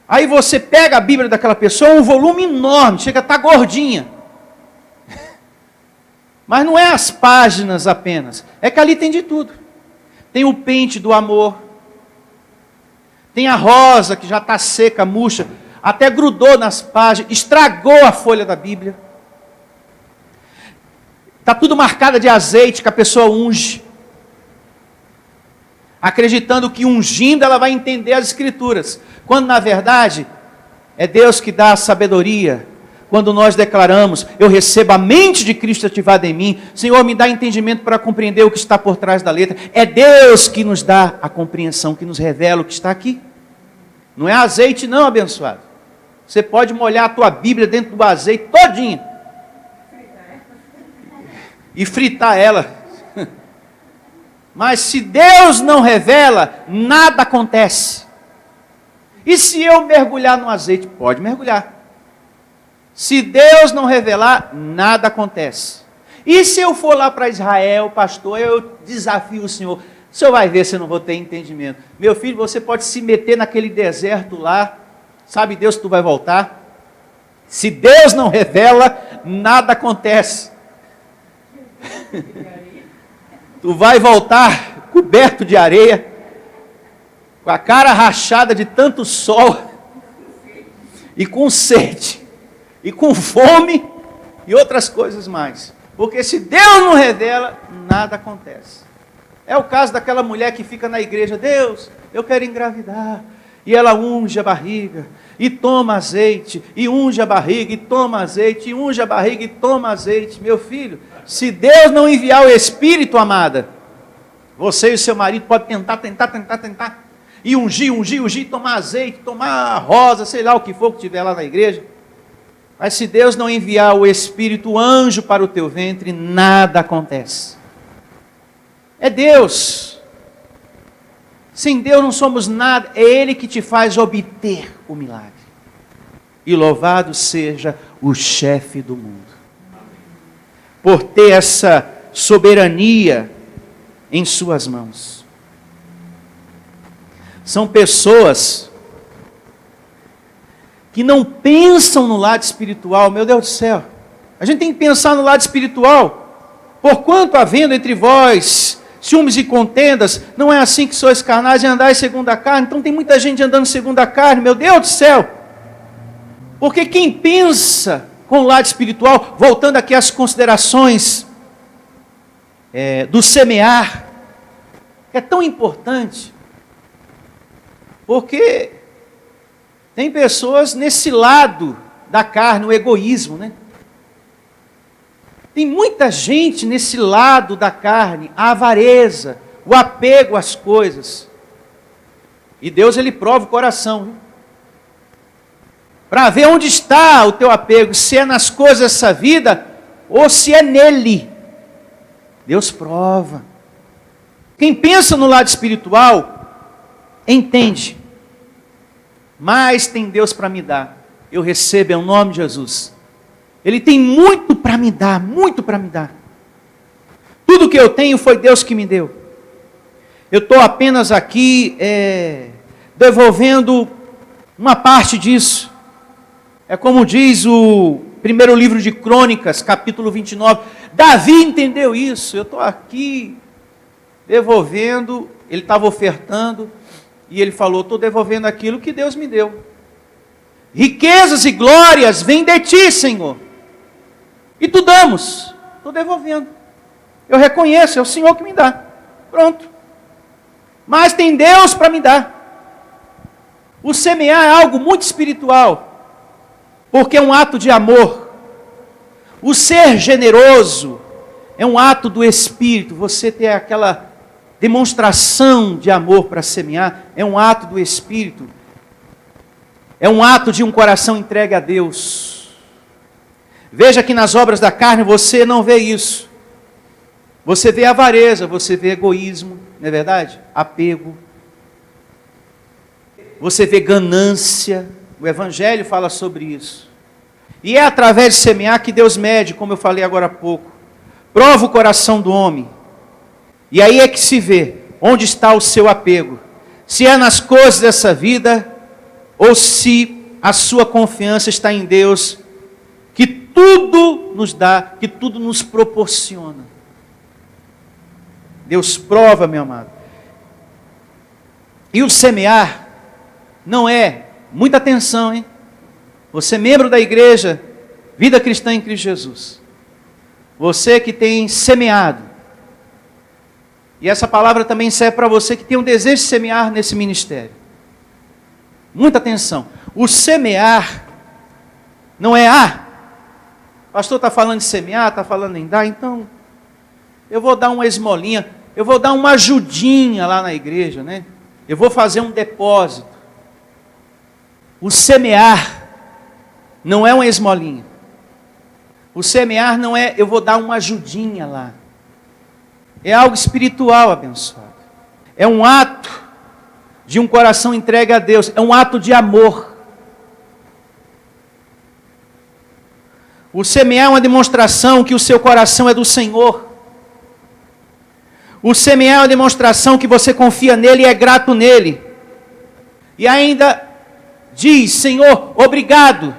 Aí você pega a Bíblia daquela pessoa, um volume enorme, chega a estar gordinha. Mas não é as páginas apenas, é que ali tem de tudo. Tem o pente do amor, tem a rosa que já está seca, murcha, até grudou nas páginas, estragou a folha da Bíblia. Está tudo marcado de azeite que a pessoa unge, acreditando que ungindo ela vai entender as Escrituras, quando na verdade é Deus que dá a sabedoria. Quando nós declaramos, eu recebo a mente de Cristo ativada em mim, Senhor, me dá entendimento para compreender o que está por trás da letra. É Deus que nos dá a compreensão, que nos revela o que está aqui. Não é azeite não, abençoado. Você pode molhar a tua Bíblia dentro do azeite todinho e fritar ela. Mas se Deus não revela, nada acontece. E se eu mergulhar no azeite? Pode mergulhar. Se Deus não revelar, nada acontece. E se eu for lá para Israel, pastor, eu desafio o senhor vai ver se eu não vou ter entendimento. Meu filho, você pode se meter naquele deserto lá, sabe Deus que tu vai voltar? Se Deus não revela, nada acontece. Tu vai voltar coberto de areia, com a cara rachada de tanto sol, e com sede, e com fome, e outras coisas mais. Porque se Deus não revela, nada acontece. É o caso daquela mulher que fica na igreja: Deus, eu quero engravidar. E ela unge a barriga, e toma azeite, e unge a barriga, e toma azeite, e unge a barriga, e toma azeite. Meu filho, se Deus não enviar o Espírito, amada, você e o seu marido podem tentar, e ungir, tomar azeite, tomar rosa, sei lá o que for que tiver lá na igreja. Mas se Deus não enviar o Espírito, o anjo para o teu ventre, nada acontece. É Deus. Sem Deus não somos nada. É Ele que te faz obter o milagre. E louvado seja o chefe do mundo, por ter essa soberania em suas mãos. São pessoas que não pensam no lado espiritual. Meu Deus do céu, a gente tem que pensar no lado espiritual. Porquanto havendo entre vós ciúmes e contendas, não é assim que sois carnais e andais segundo a carne? Então tem muita gente andando segundo a carne, meu Deus do céu. Porque quem pensa com o lado espiritual, voltando aqui às considerações do semear, é tão importante, porque tem pessoas nesse lado da carne, o egoísmo, né? Tem muita gente nesse lado da carne, a avareza, o apego às coisas. E Deus, Ele prova o coração, para ver onde está o teu apego, se é nas coisas dessa vida, ou se é nele. Deus prova. Quem pensa no lado espiritual, entende. Mas tem Deus para me dar. Eu recebo em nome de Jesus. Ele tem muito para me dar, muito para me dar. Tudo que eu tenho foi Deus que me deu. Eu estou apenas aqui devolvendo uma parte disso. É como diz o primeiro livro de Crônicas, capítulo 29. Davi entendeu isso. Eu estou aqui devolvendo, ele estava ofertando, e ele falou: estou devolvendo aquilo que Deus me deu. Riquezas e glórias vêm de ti, Senhor. E tu damos. Estou devolvendo. Eu reconheço, é o Senhor que me dá. Pronto. Mas tem Deus para me dar. O semear é algo muito espiritual, porque é um ato de amor. O ser generoso é um ato do Espírito. Você ter aquela demonstração de amor para semear é um ato do Espírito. É um ato de um coração entregue a Deus. Veja que nas obras da carne você não vê isso. Você vê avareza, você vê egoísmo, não é verdade? Apego. Você vê ganância. O Evangelho fala sobre isso. E é através de semear que Deus mede, como eu falei agora há pouco. Prova o coração do homem. E aí é que se vê onde está o seu apego. Se é nas coisas dessa vida, ou se a sua confiança está em Deus, que tudo nos dá, que tudo nos proporciona. Deus prova, meu amado. E o semear não é, muita atenção, hein? Você, membro da igreja, Vida Cristã em Cristo Jesus. Você que tem semeado. E essa palavra também serve para você que tem um desejo de semear nesse ministério. Muita atenção. O semear não é, o pastor está falando de semear, está falando em dar, então eu vou dar uma esmolinha, eu vou dar uma ajudinha lá na igreja, né? Eu vou fazer um depósito. O semear não é uma esmolinha. O semear não é, eu vou dar uma ajudinha lá. É algo espiritual, abençoado. É um ato de um coração entregue a Deus. É um ato de amor. O semear é uma demonstração que o seu coração é do Senhor. O semear é uma demonstração que você confia nele e é grato nele. E ainda diz: Senhor, obrigado.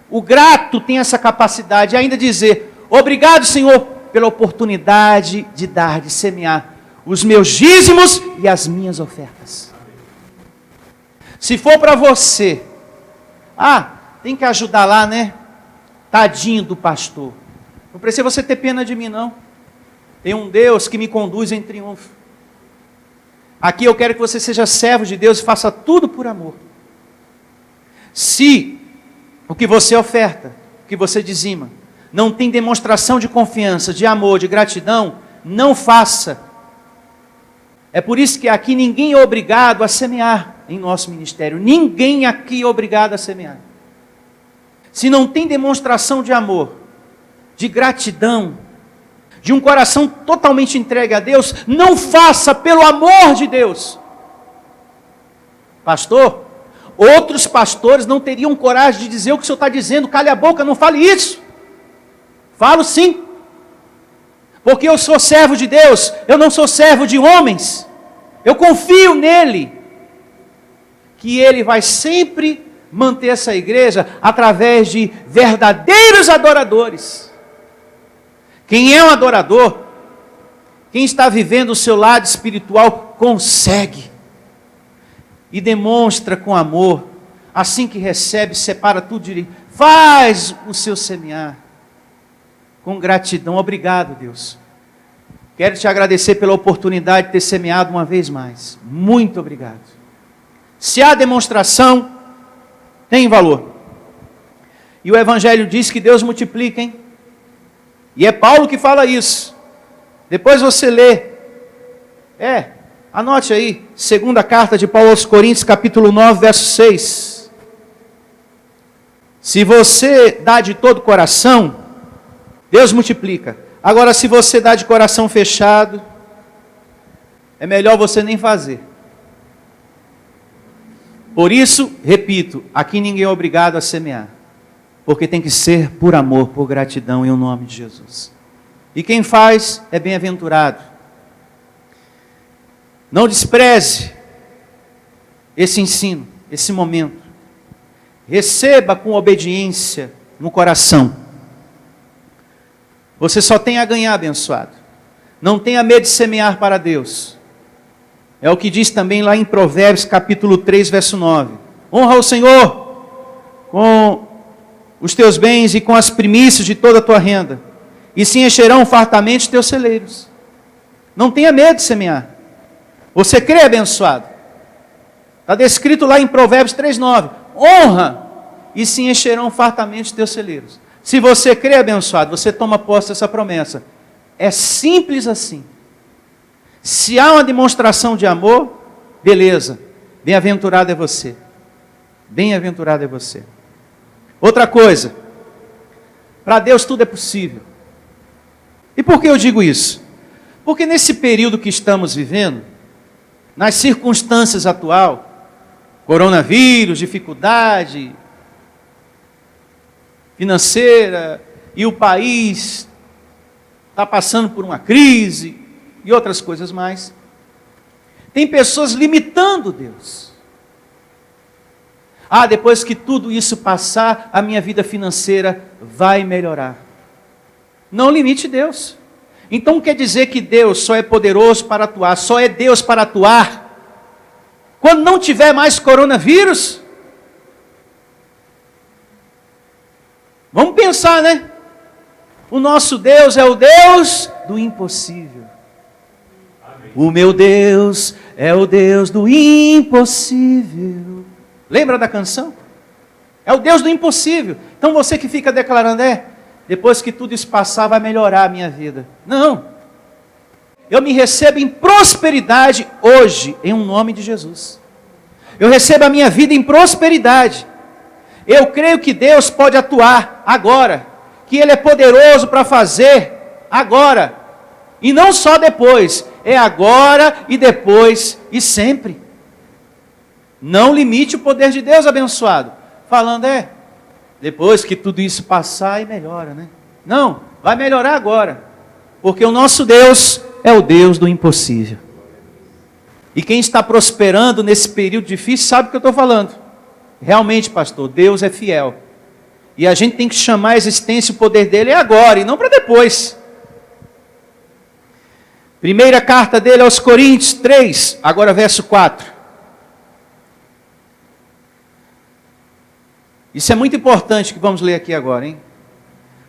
O grato tem essa capacidade de ainda dizer: obrigado, Senhor, pela oportunidade de dar, de semear. os meus dízimos e as minhas ofertas. Se for para você, tem que ajudar lá, né? Tadinho do pastor. Não precisa você ter pena de mim, não. Tem um Deus que me conduz em triunfo. Aqui eu quero que você seja servo de Deus e faça tudo por amor. Se o que você oferta, o que você dizima, não tem demonstração de confiança, de amor, de gratidão, não faça. É por isso que aqui ninguém é obrigado a semear em nosso ministério. Ninguém aqui é obrigado a semear. Se não tem demonstração de amor, de gratidão, de um coração totalmente entregue a Deus, não faça pelo amor de Deus. Pastor, outros pastores não teriam coragem de dizer o que o senhor está dizendo. Cale a boca, não fale isso. Falo sim. Porque eu sou servo de Deus, eu não sou servo de homens. Eu confio nele, que ele vai sempre manter essa igreja através de verdadeiros adoradores. Quem é um adorador, quem está vivendo o seu lado espiritual, consegue e demonstra com amor. Assim que recebe, separa tudo direito, faz o seu semear com gratidão. Obrigado, Deus. Quero te agradecer pela oportunidade de ter semeado uma vez mais. Muito obrigado. Se há demonstração, tem valor. E o Evangelho diz que Deus multiplica, hein? E é Paulo que fala isso. Depois você lê. Anote aí. Segunda carta de Paulo aos Coríntios, capítulo 9, verso 6. Se você dá de todo o coração, Deus multiplica. Agora, se você dá de coração fechado, é melhor você nem fazer. Por isso, repito, aqui ninguém é obrigado a semear. Porque tem que ser por amor, por gratidão, em o nome de Jesus. E quem faz é bem-aventurado. Não despreze esse ensino, esse momento. Receba com obediência no coração. Você só tem a ganhar, abençoado. Não tenha medo de semear para Deus. É o que diz também lá em Provérbios capítulo 3, verso 9. Honra o Senhor com os teus bens e com as primícias de toda a tua renda, e se encherão fartamente os teus celeiros. Não tenha medo de semear. Você crê, abençoado? Está descrito lá em Provérbios 3,9. Honra, e se encherão fartamente os teus celeiros. Se você crê, abençoado, você toma posse dessa promessa. É simples assim. Se há uma demonstração de amor, beleza. Bem-aventurado é você. Bem-aventurado é você. Outra coisa, para Deus tudo é possível. E por que eu digo isso? Porque nesse período que estamos vivendo, nas circunstâncias atuais, coronavírus, dificuldade financeira, e o país está passando por uma crise, e outras coisas mais, tem pessoas limitando Deus. Depois que tudo isso passar, a minha vida financeira vai melhorar. Não limite Deus. Então quer dizer que Deus só é poderoso para atuar, só é Deus para atuar quando não tiver mais coronavírus? Vamos pensar, né? O nosso Deus é o Deus do impossível. Amém. O meu Deus é o Deus do impossível. Lembra da canção? É o Deus do impossível. Então você que fica declarando, depois que tudo isso passar, vai melhorar a minha vida. Não. Eu me recebo em prosperidade hoje, em um nome de Jesus. Eu recebo a minha vida em prosperidade. Eu creio que Deus pode atuar agora. Que Ele é poderoso para fazer agora. E não só depois. É agora e depois e sempre. Não limite o poder de Deus, abençoado. Falando, depois que tudo isso passar, aí melhora, né? Não, vai melhorar agora. Porque o nosso Deus é o Deus do impossível. E quem está prosperando nesse período difícil sabe o que eu estou falando. Realmente, pastor, Deus é fiel. E a gente tem que chamar a existência e o poder dele agora, e não para depois. Primeira carta dele aos Coríntios 3, agora verso 4. Isso é muito importante que vamos ler aqui agora, hein?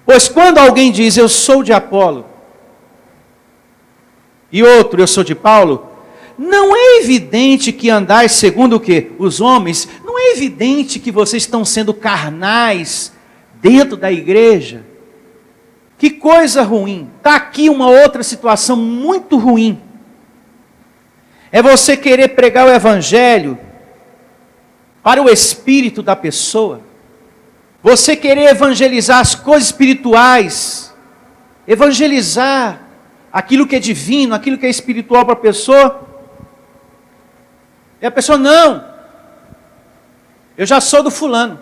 Pois quando alguém diz, eu sou de Apolo, e outro, eu sou de Paulo, não é evidente que andais segundo o quê? Os homens. Não é evidente que vocês estão sendo carnais dentro da igreja? Que coisa ruim. Está aqui uma outra situação muito ruim. É você querer pregar o evangelho para o espírito da pessoa. Você querer evangelizar as coisas espirituais. Evangelizar aquilo que é divino, aquilo que é espiritual para a pessoa. E a pessoa, não. Eu já sou do fulano.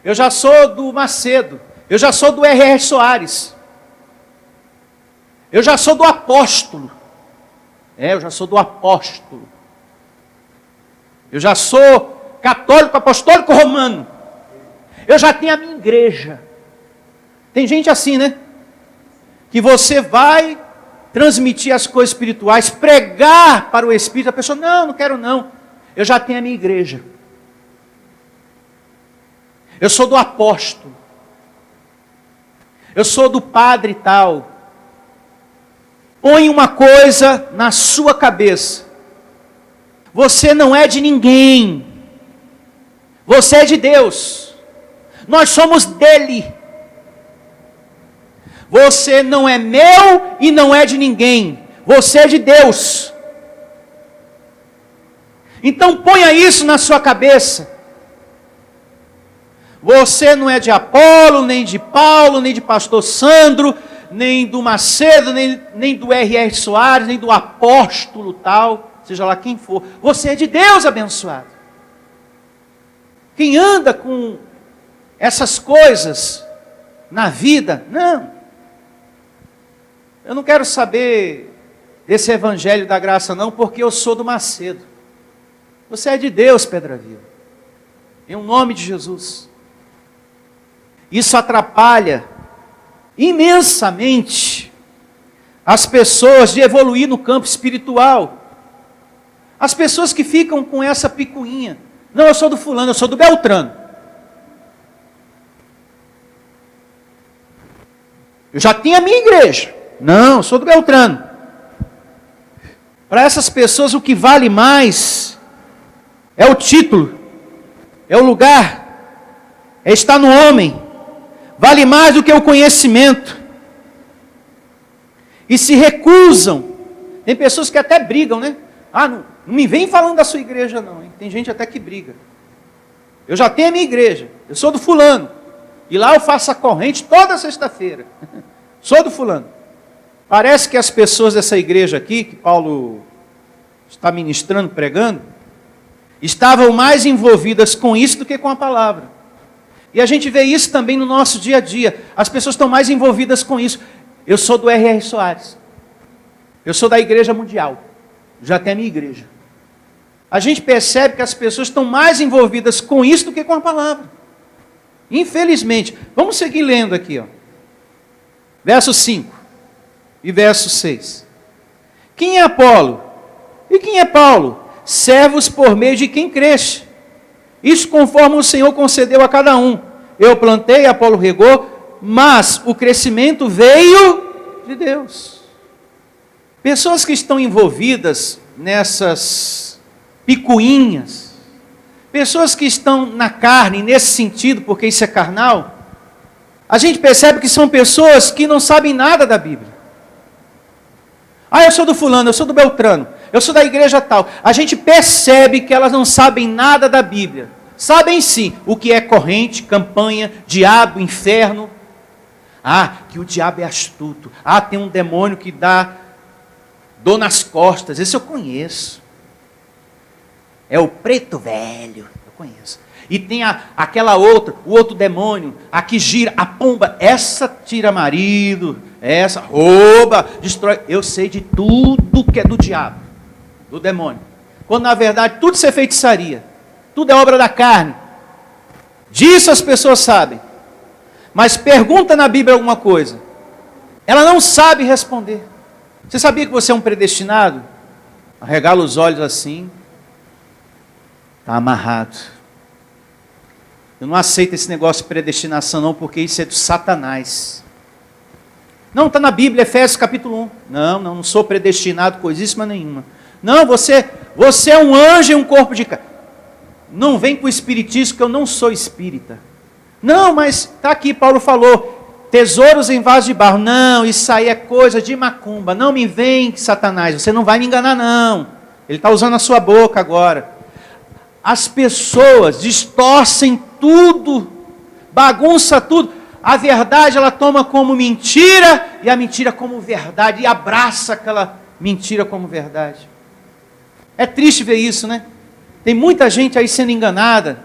Eu já sou do Macedo. Eu já sou do R.R. Soares. Eu já sou do apóstolo. Eu já sou do apóstolo. Eu já sou católico, apostólico, romano. Eu já tenho a minha igreja. Tem gente assim, né? Que você vai transmitir as coisas espirituais, pregar para o espírito. A pessoa, não quero não. Eu já tenho a minha igreja. Eu sou do apóstolo. Eu sou do padre tal. Põe uma coisa na sua cabeça. Você não é de ninguém. Você é de Deus. Nós somos dele. Você não é meu e não é de ninguém. Você é de Deus. Então ponha isso na sua cabeça. Você não é de Apolo, nem de Paulo, nem de pastor Sandro, nem do Macedo, nem do R.R. Soares, nem do apóstolo tal, seja lá quem for. Você é de Deus, abençoado. Quem anda com essas coisas na vida, não. Eu não quero saber desse evangelho da graça não, porque eu sou do Macedo. Você é de Deus, Pedra Viva. Em nome de Jesus. Isso atrapalha imensamente as pessoas de evoluir no campo espiritual. As pessoas que ficam com essa picuinha. Não, eu sou do fulano, eu sou do Beltrano. Eu já tinha a minha igreja. Não, eu sou do Beltrano. Para essas pessoas o que vale mais é o título, é o lugar, é estar no homem. Vale mais do que o conhecimento. E se recusam. Tem pessoas que até brigam, né? Não me vem falando da sua igreja não, hein? Tem gente até que briga. Eu já tenho a minha igreja. Eu sou do fulano. E lá eu faço a corrente toda sexta-feira. Sou do fulano. Parece que as pessoas dessa igreja aqui, que Paulo está ministrando, pregando, estavam mais envolvidas com isso do que com a palavra. E a gente vê isso também no nosso dia a dia. As pessoas estão mais envolvidas com isso. Eu sou do R.R. Soares. Eu sou da Igreja Mundial. Já tenho a minha igreja. A gente percebe que as pessoas estão mais envolvidas com isso do que com a palavra. Infelizmente. Vamos seguir lendo aqui, ó. Verso 5 e verso 6. Quem é Apolo? E quem é Paulo? Servos por meio de quem cresce. Isso conforme o Senhor concedeu a cada um. Eu plantei, Apolo regou, mas o crescimento veio de Deus. Pessoas que estão envolvidas nessas picuinhas, pessoas que estão na carne, nesse sentido, porque isso é carnal, a gente percebe que são pessoas que não sabem nada da Bíblia. Eu sou do fulano, eu sou do Beltrano, eu sou da igreja tal. A gente percebe que elas não sabem nada da Bíblia. Sabem sim o que é corrente, campanha, diabo, inferno. Que o diabo é astuto. Tem um demônio que dá dor nas costas. Esse eu conheço. É o preto velho. Eu conheço. E tem aquela outra, o outro demônio, a que gira, a pomba. Essa tira marido, essa rouba, destrói. Eu sei de tudo que é do diabo, do demônio. Quando na verdade tudo isso é feitiçaria. Tudo é obra da carne. Disso as pessoas sabem. Mas pergunta na Bíblia alguma coisa. Ela não sabe responder. Você sabia que você é um predestinado? Arregala os olhos assim. Está amarrado. Eu não aceito esse negócio de predestinação não, porque isso é do Satanás. Não, está na Bíblia, Efésios capítulo 1. Não sou predestinado coisíssima nenhuma. Não, você é um anjo em um corpo de carne. Não vem com o espiritismo, que eu não sou espírita. Não, mas está aqui, Paulo falou, tesouros em vaso de barro. Não, isso aí é coisa de macumba. Não me vem, Satanás, você não vai me enganar não. Ele está usando a sua boca agora. As pessoas distorcem tudo, bagunça tudo. A verdade ela toma como mentira e a mentira como verdade. E abraça aquela mentira como verdade. É triste ver isso, né? Tem muita gente aí sendo enganada.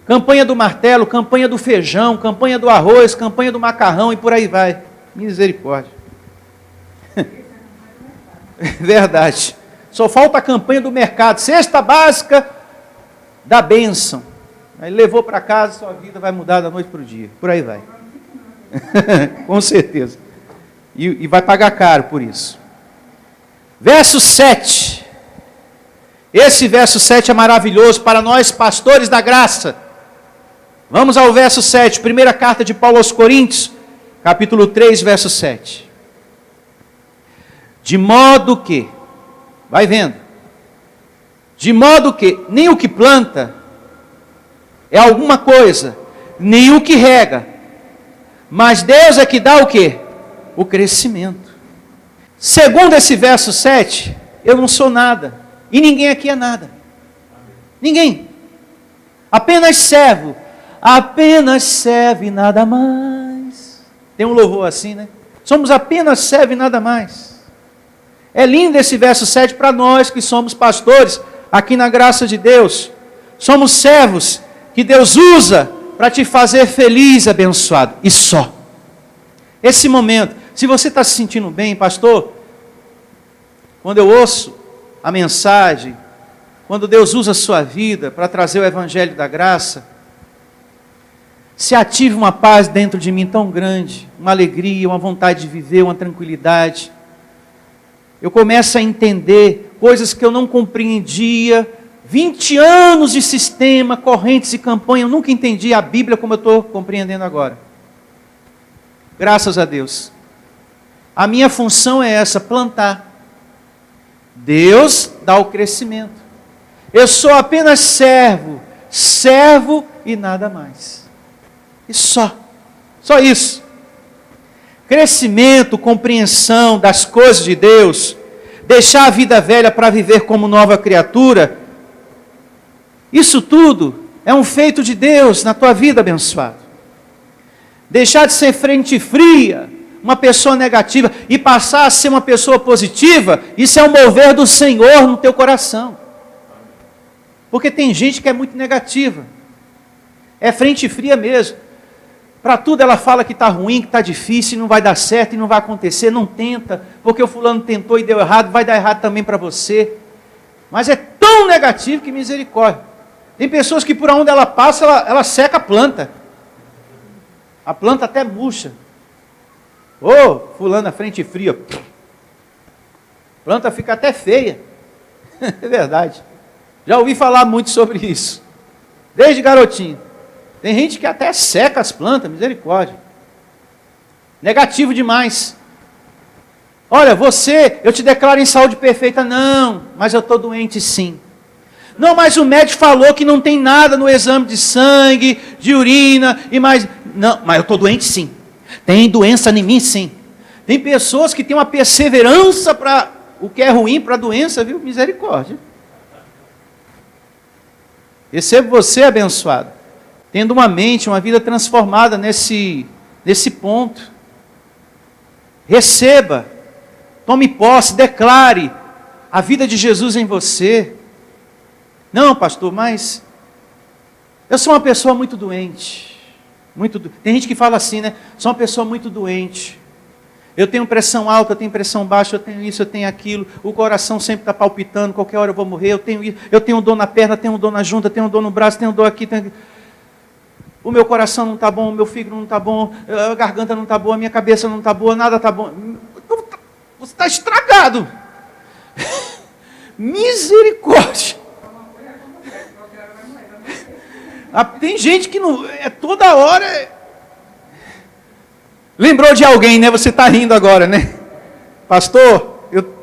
Campanha do martelo, campanha do feijão, campanha do arroz, campanha do macarrão e por aí vai. Misericórdia. Verdade. Só falta a campanha do mercado. Cesta básica da bênção. Aí levou para casa, sua vida vai mudar da noite para o dia. Por aí vai. Com certeza. E vai pagar caro por isso. Verso 7. Esse verso 7 é maravilhoso para nós, pastores da graça. Vamos ao verso 7, primeira carta de Paulo aos Coríntios, capítulo 3, verso 7. De modo que, vai vendo, de modo que nem o que planta é alguma coisa, nem o que rega, mas Deus é que dá o quê? O crescimento. Segundo esse verso 7, eu não sou nada. E ninguém aqui é nada. Ninguém. Apenas servo. Apenas servo e nada mais. Tem um louvor assim, né? Somos apenas servo e nada mais. É lindo esse verso 7 para nós que somos pastores aqui na graça de Deus. Somos servos que Deus usa para te fazer feliz, abençoado. E só. Esse momento, se você está se sentindo bem, pastor, quando eu ouço a mensagem, quando Deus usa a sua vida para trazer o evangelho da graça, se ativa uma paz dentro de mim tão grande, uma alegria, uma vontade de viver, uma tranquilidade. Eu começo a entender coisas que eu não compreendia, 20 anos de sistema, correntes e campanha, eu nunca entendi a Bíblia como eu estou compreendendo agora. Graças a Deus. A minha função é essa, plantar. Deus dá o crescimento. Eu sou apenas servo e nada mais. E só isso. Crescimento, compreensão das coisas de Deus, deixar a vida velha para viver como nova criatura, isso tudo é um feito de Deus na tua vida, abençoado. Deixar de ser frente fria, uma pessoa negativa, e passar a ser uma pessoa positiva, isso é um mover do Senhor no teu coração. Porque tem gente que é muito negativa, é frente fria mesmo. Para tudo ela fala que está ruim, que está difícil, não vai dar certo e não vai acontecer, não tenta, porque o fulano tentou e deu errado, vai dar errado também para você. Mas é tão negativo que misericórdia. Tem pessoas que por onde ela passa, ela seca a planta. A planta até murcha. Fulano, frente fria. A planta fica até feia. É verdade. Já ouvi falar muito sobre isso. Desde garotinho. Tem gente que até seca as plantas, misericórdia. Negativo demais. Olha, eu te declaro em saúde perfeita. Não, mas eu estou doente sim. Não, mas o médico falou que não tem nada no exame de sangue, de urina e mais. Não, mas eu estou doente sim. Tem doença em mim sim. Tem pessoas que têm uma perseverança para o que é ruim, para a doença, viu? Misericórdia. Recebo você, abençoado, tendo uma mente, uma vida transformada nesse ponto. Receba, tome posse, declare a vida de Jesus em você. Não, pastor, mas eu sou uma pessoa muito doente. Tem gente que fala assim, né? Sou uma pessoa muito doente. Eu tenho pressão alta, eu tenho pressão baixa, eu tenho isso, eu tenho aquilo. O coração sempre está palpitando, qualquer hora eu vou morrer. Eu tenho dor na perna, tenho dor na junta, tenho dor no braço, tenho dor aqui. O meu coração não está bom, o meu fígado não está bom, a garganta não está boa, a minha cabeça não está boa, nada está bom. você está estragado. Misericórdia. Tem gente que não, toda hora... Lembrou de alguém, né? Você está rindo agora, né? Pastor, eu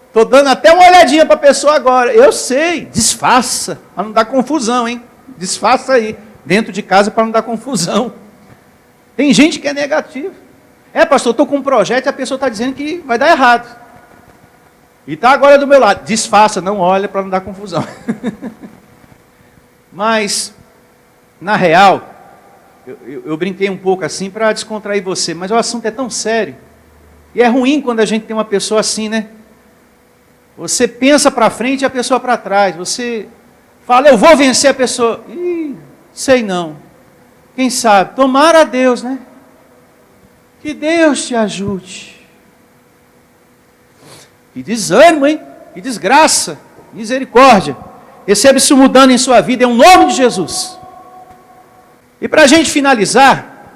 estou dando até uma olhadinha para a pessoa agora. Eu sei, disfarça, para não dar confusão, hein? Disfarça aí, dentro de casa, para não dar confusão. Tem gente que é negativa. Pastor, eu estou com um projeto e a pessoa está dizendo que vai dar errado. E está agora do meu lado. Disfarça, não olha para não dar confusão. Mas, na real, eu brinquei um pouco assim para descontrair você, mas o assunto é tão sério. E é ruim quando a gente tem uma pessoa assim, né? Você pensa para frente e a pessoa para trás. Você fala, eu vou vencer a pessoa. Sei não. Quem sabe? Tomara a Deus, né? Que Deus te ajude. Que desânimo, hein? Que desgraça. Misericórdia. Receba isso mudando em sua vida, em nome de Jesus. E para a gente finalizar,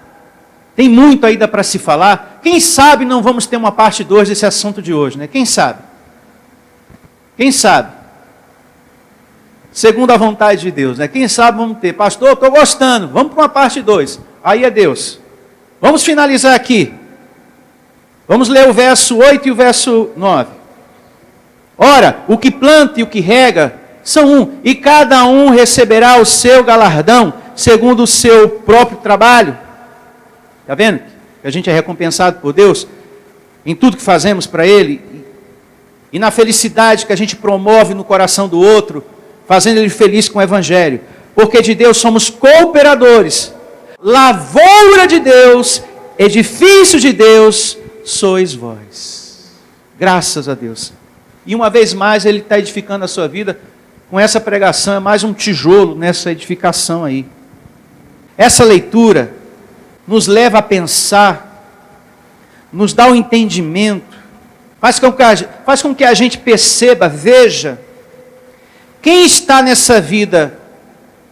tem muito ainda para se falar. Quem sabe não vamos ter uma parte 2 desse assunto de hoje, né? Quem sabe? Quem sabe? Segundo a vontade de Deus, né? Quem sabe vamos ter. Pastor, estou gostando, vamos para uma parte 2. Aí é Deus. Vamos finalizar aqui. Vamos ler o verso 8 e o verso 9. Ora, o que planta e o que rega são um, e cada um receberá o seu galardão, segundo o seu próprio trabalho. Está vendo? Que a gente é recompensado por Deus em tudo que fazemos para Ele, e na felicidade que a gente promove no coração do outro, fazendo ele feliz com o Evangelho. Porque de Deus somos cooperadores, lavoura de Deus, edifício de Deus, sois vós. Graças a Deus. E uma vez mais Ele está edificando a sua vida com essa pregação, é mais um tijolo nessa edificação aí. Essa leitura nos leva a pensar, nos dá o entendimento, faz com que a gente perceba, veja, quem está nessa vida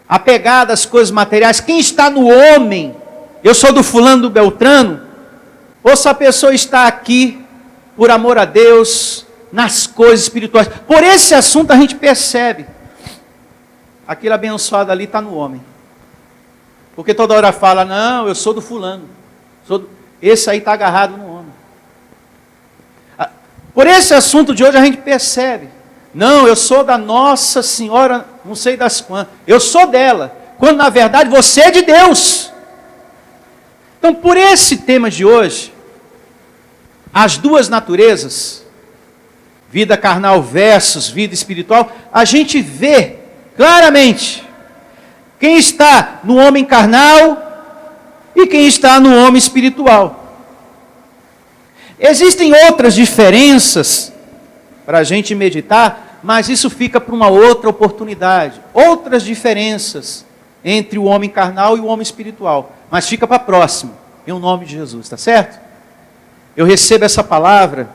apegado às coisas materiais, quem está no homem, eu sou do fulano do Beltrano, ou se a pessoa está aqui por amor a Deus, nas coisas espirituais. Por esse assunto a gente percebe, aquele abençoado ali está no homem. Porque toda hora fala, não, eu sou do fulano, esse aí está agarrado no homem. Por esse assunto de hoje a gente percebe, não, eu sou da Nossa Senhora, não sei das quantas, eu sou dela, quando na verdade você é de Deus. Então por esse tema de hoje, as duas naturezas, vida carnal versus vida espiritual, a gente vê claramente quem está no homem carnal e quem está no homem espiritual. Existem outras diferenças para a gente meditar, mas isso fica para uma outra oportunidade. Outras diferenças entre o homem carnal e o homem espiritual. Mas fica para a próxima, em nome de Jesus, está certo? Eu recebo essa palavra,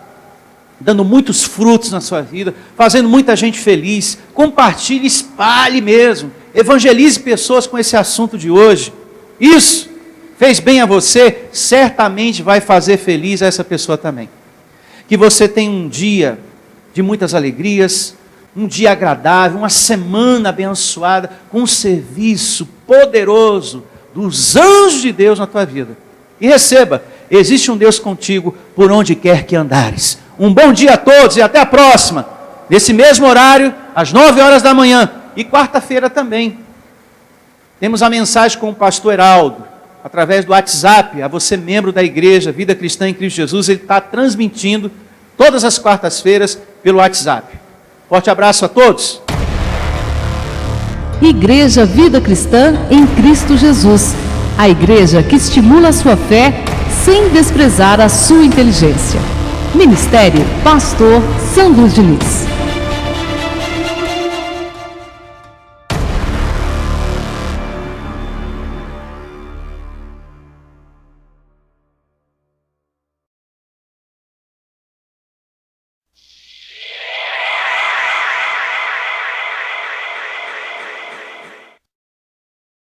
dando muitos frutos na sua vida, fazendo muita gente feliz. Compartilhe, espalhe mesmo. Evangelize pessoas com esse assunto de hoje. Isso fez bem a você, certamente vai fazer feliz a essa pessoa também. Que você tenha um dia de muitas alegrias, um dia agradável, uma semana abençoada, com um serviço poderoso dos anjos de Deus na tua vida. E receba, existe um Deus contigo por onde quer que andares. Um bom dia a todos e até a próxima, nesse mesmo horário, às 9 horas da manhã, e quarta-feira também. Temos a mensagem com o pastor Heraldo, através do WhatsApp, a você membro da igreja Vida Cristã em Cristo Jesus, ele está transmitindo todas as quartas-feiras pelo WhatsApp. Forte abraço a todos. Igreja Vida Cristã em Cristo Jesus, a igreja que estimula a sua fé sem desprezar a sua inteligência. Ministério Pastor Sandro Diniz.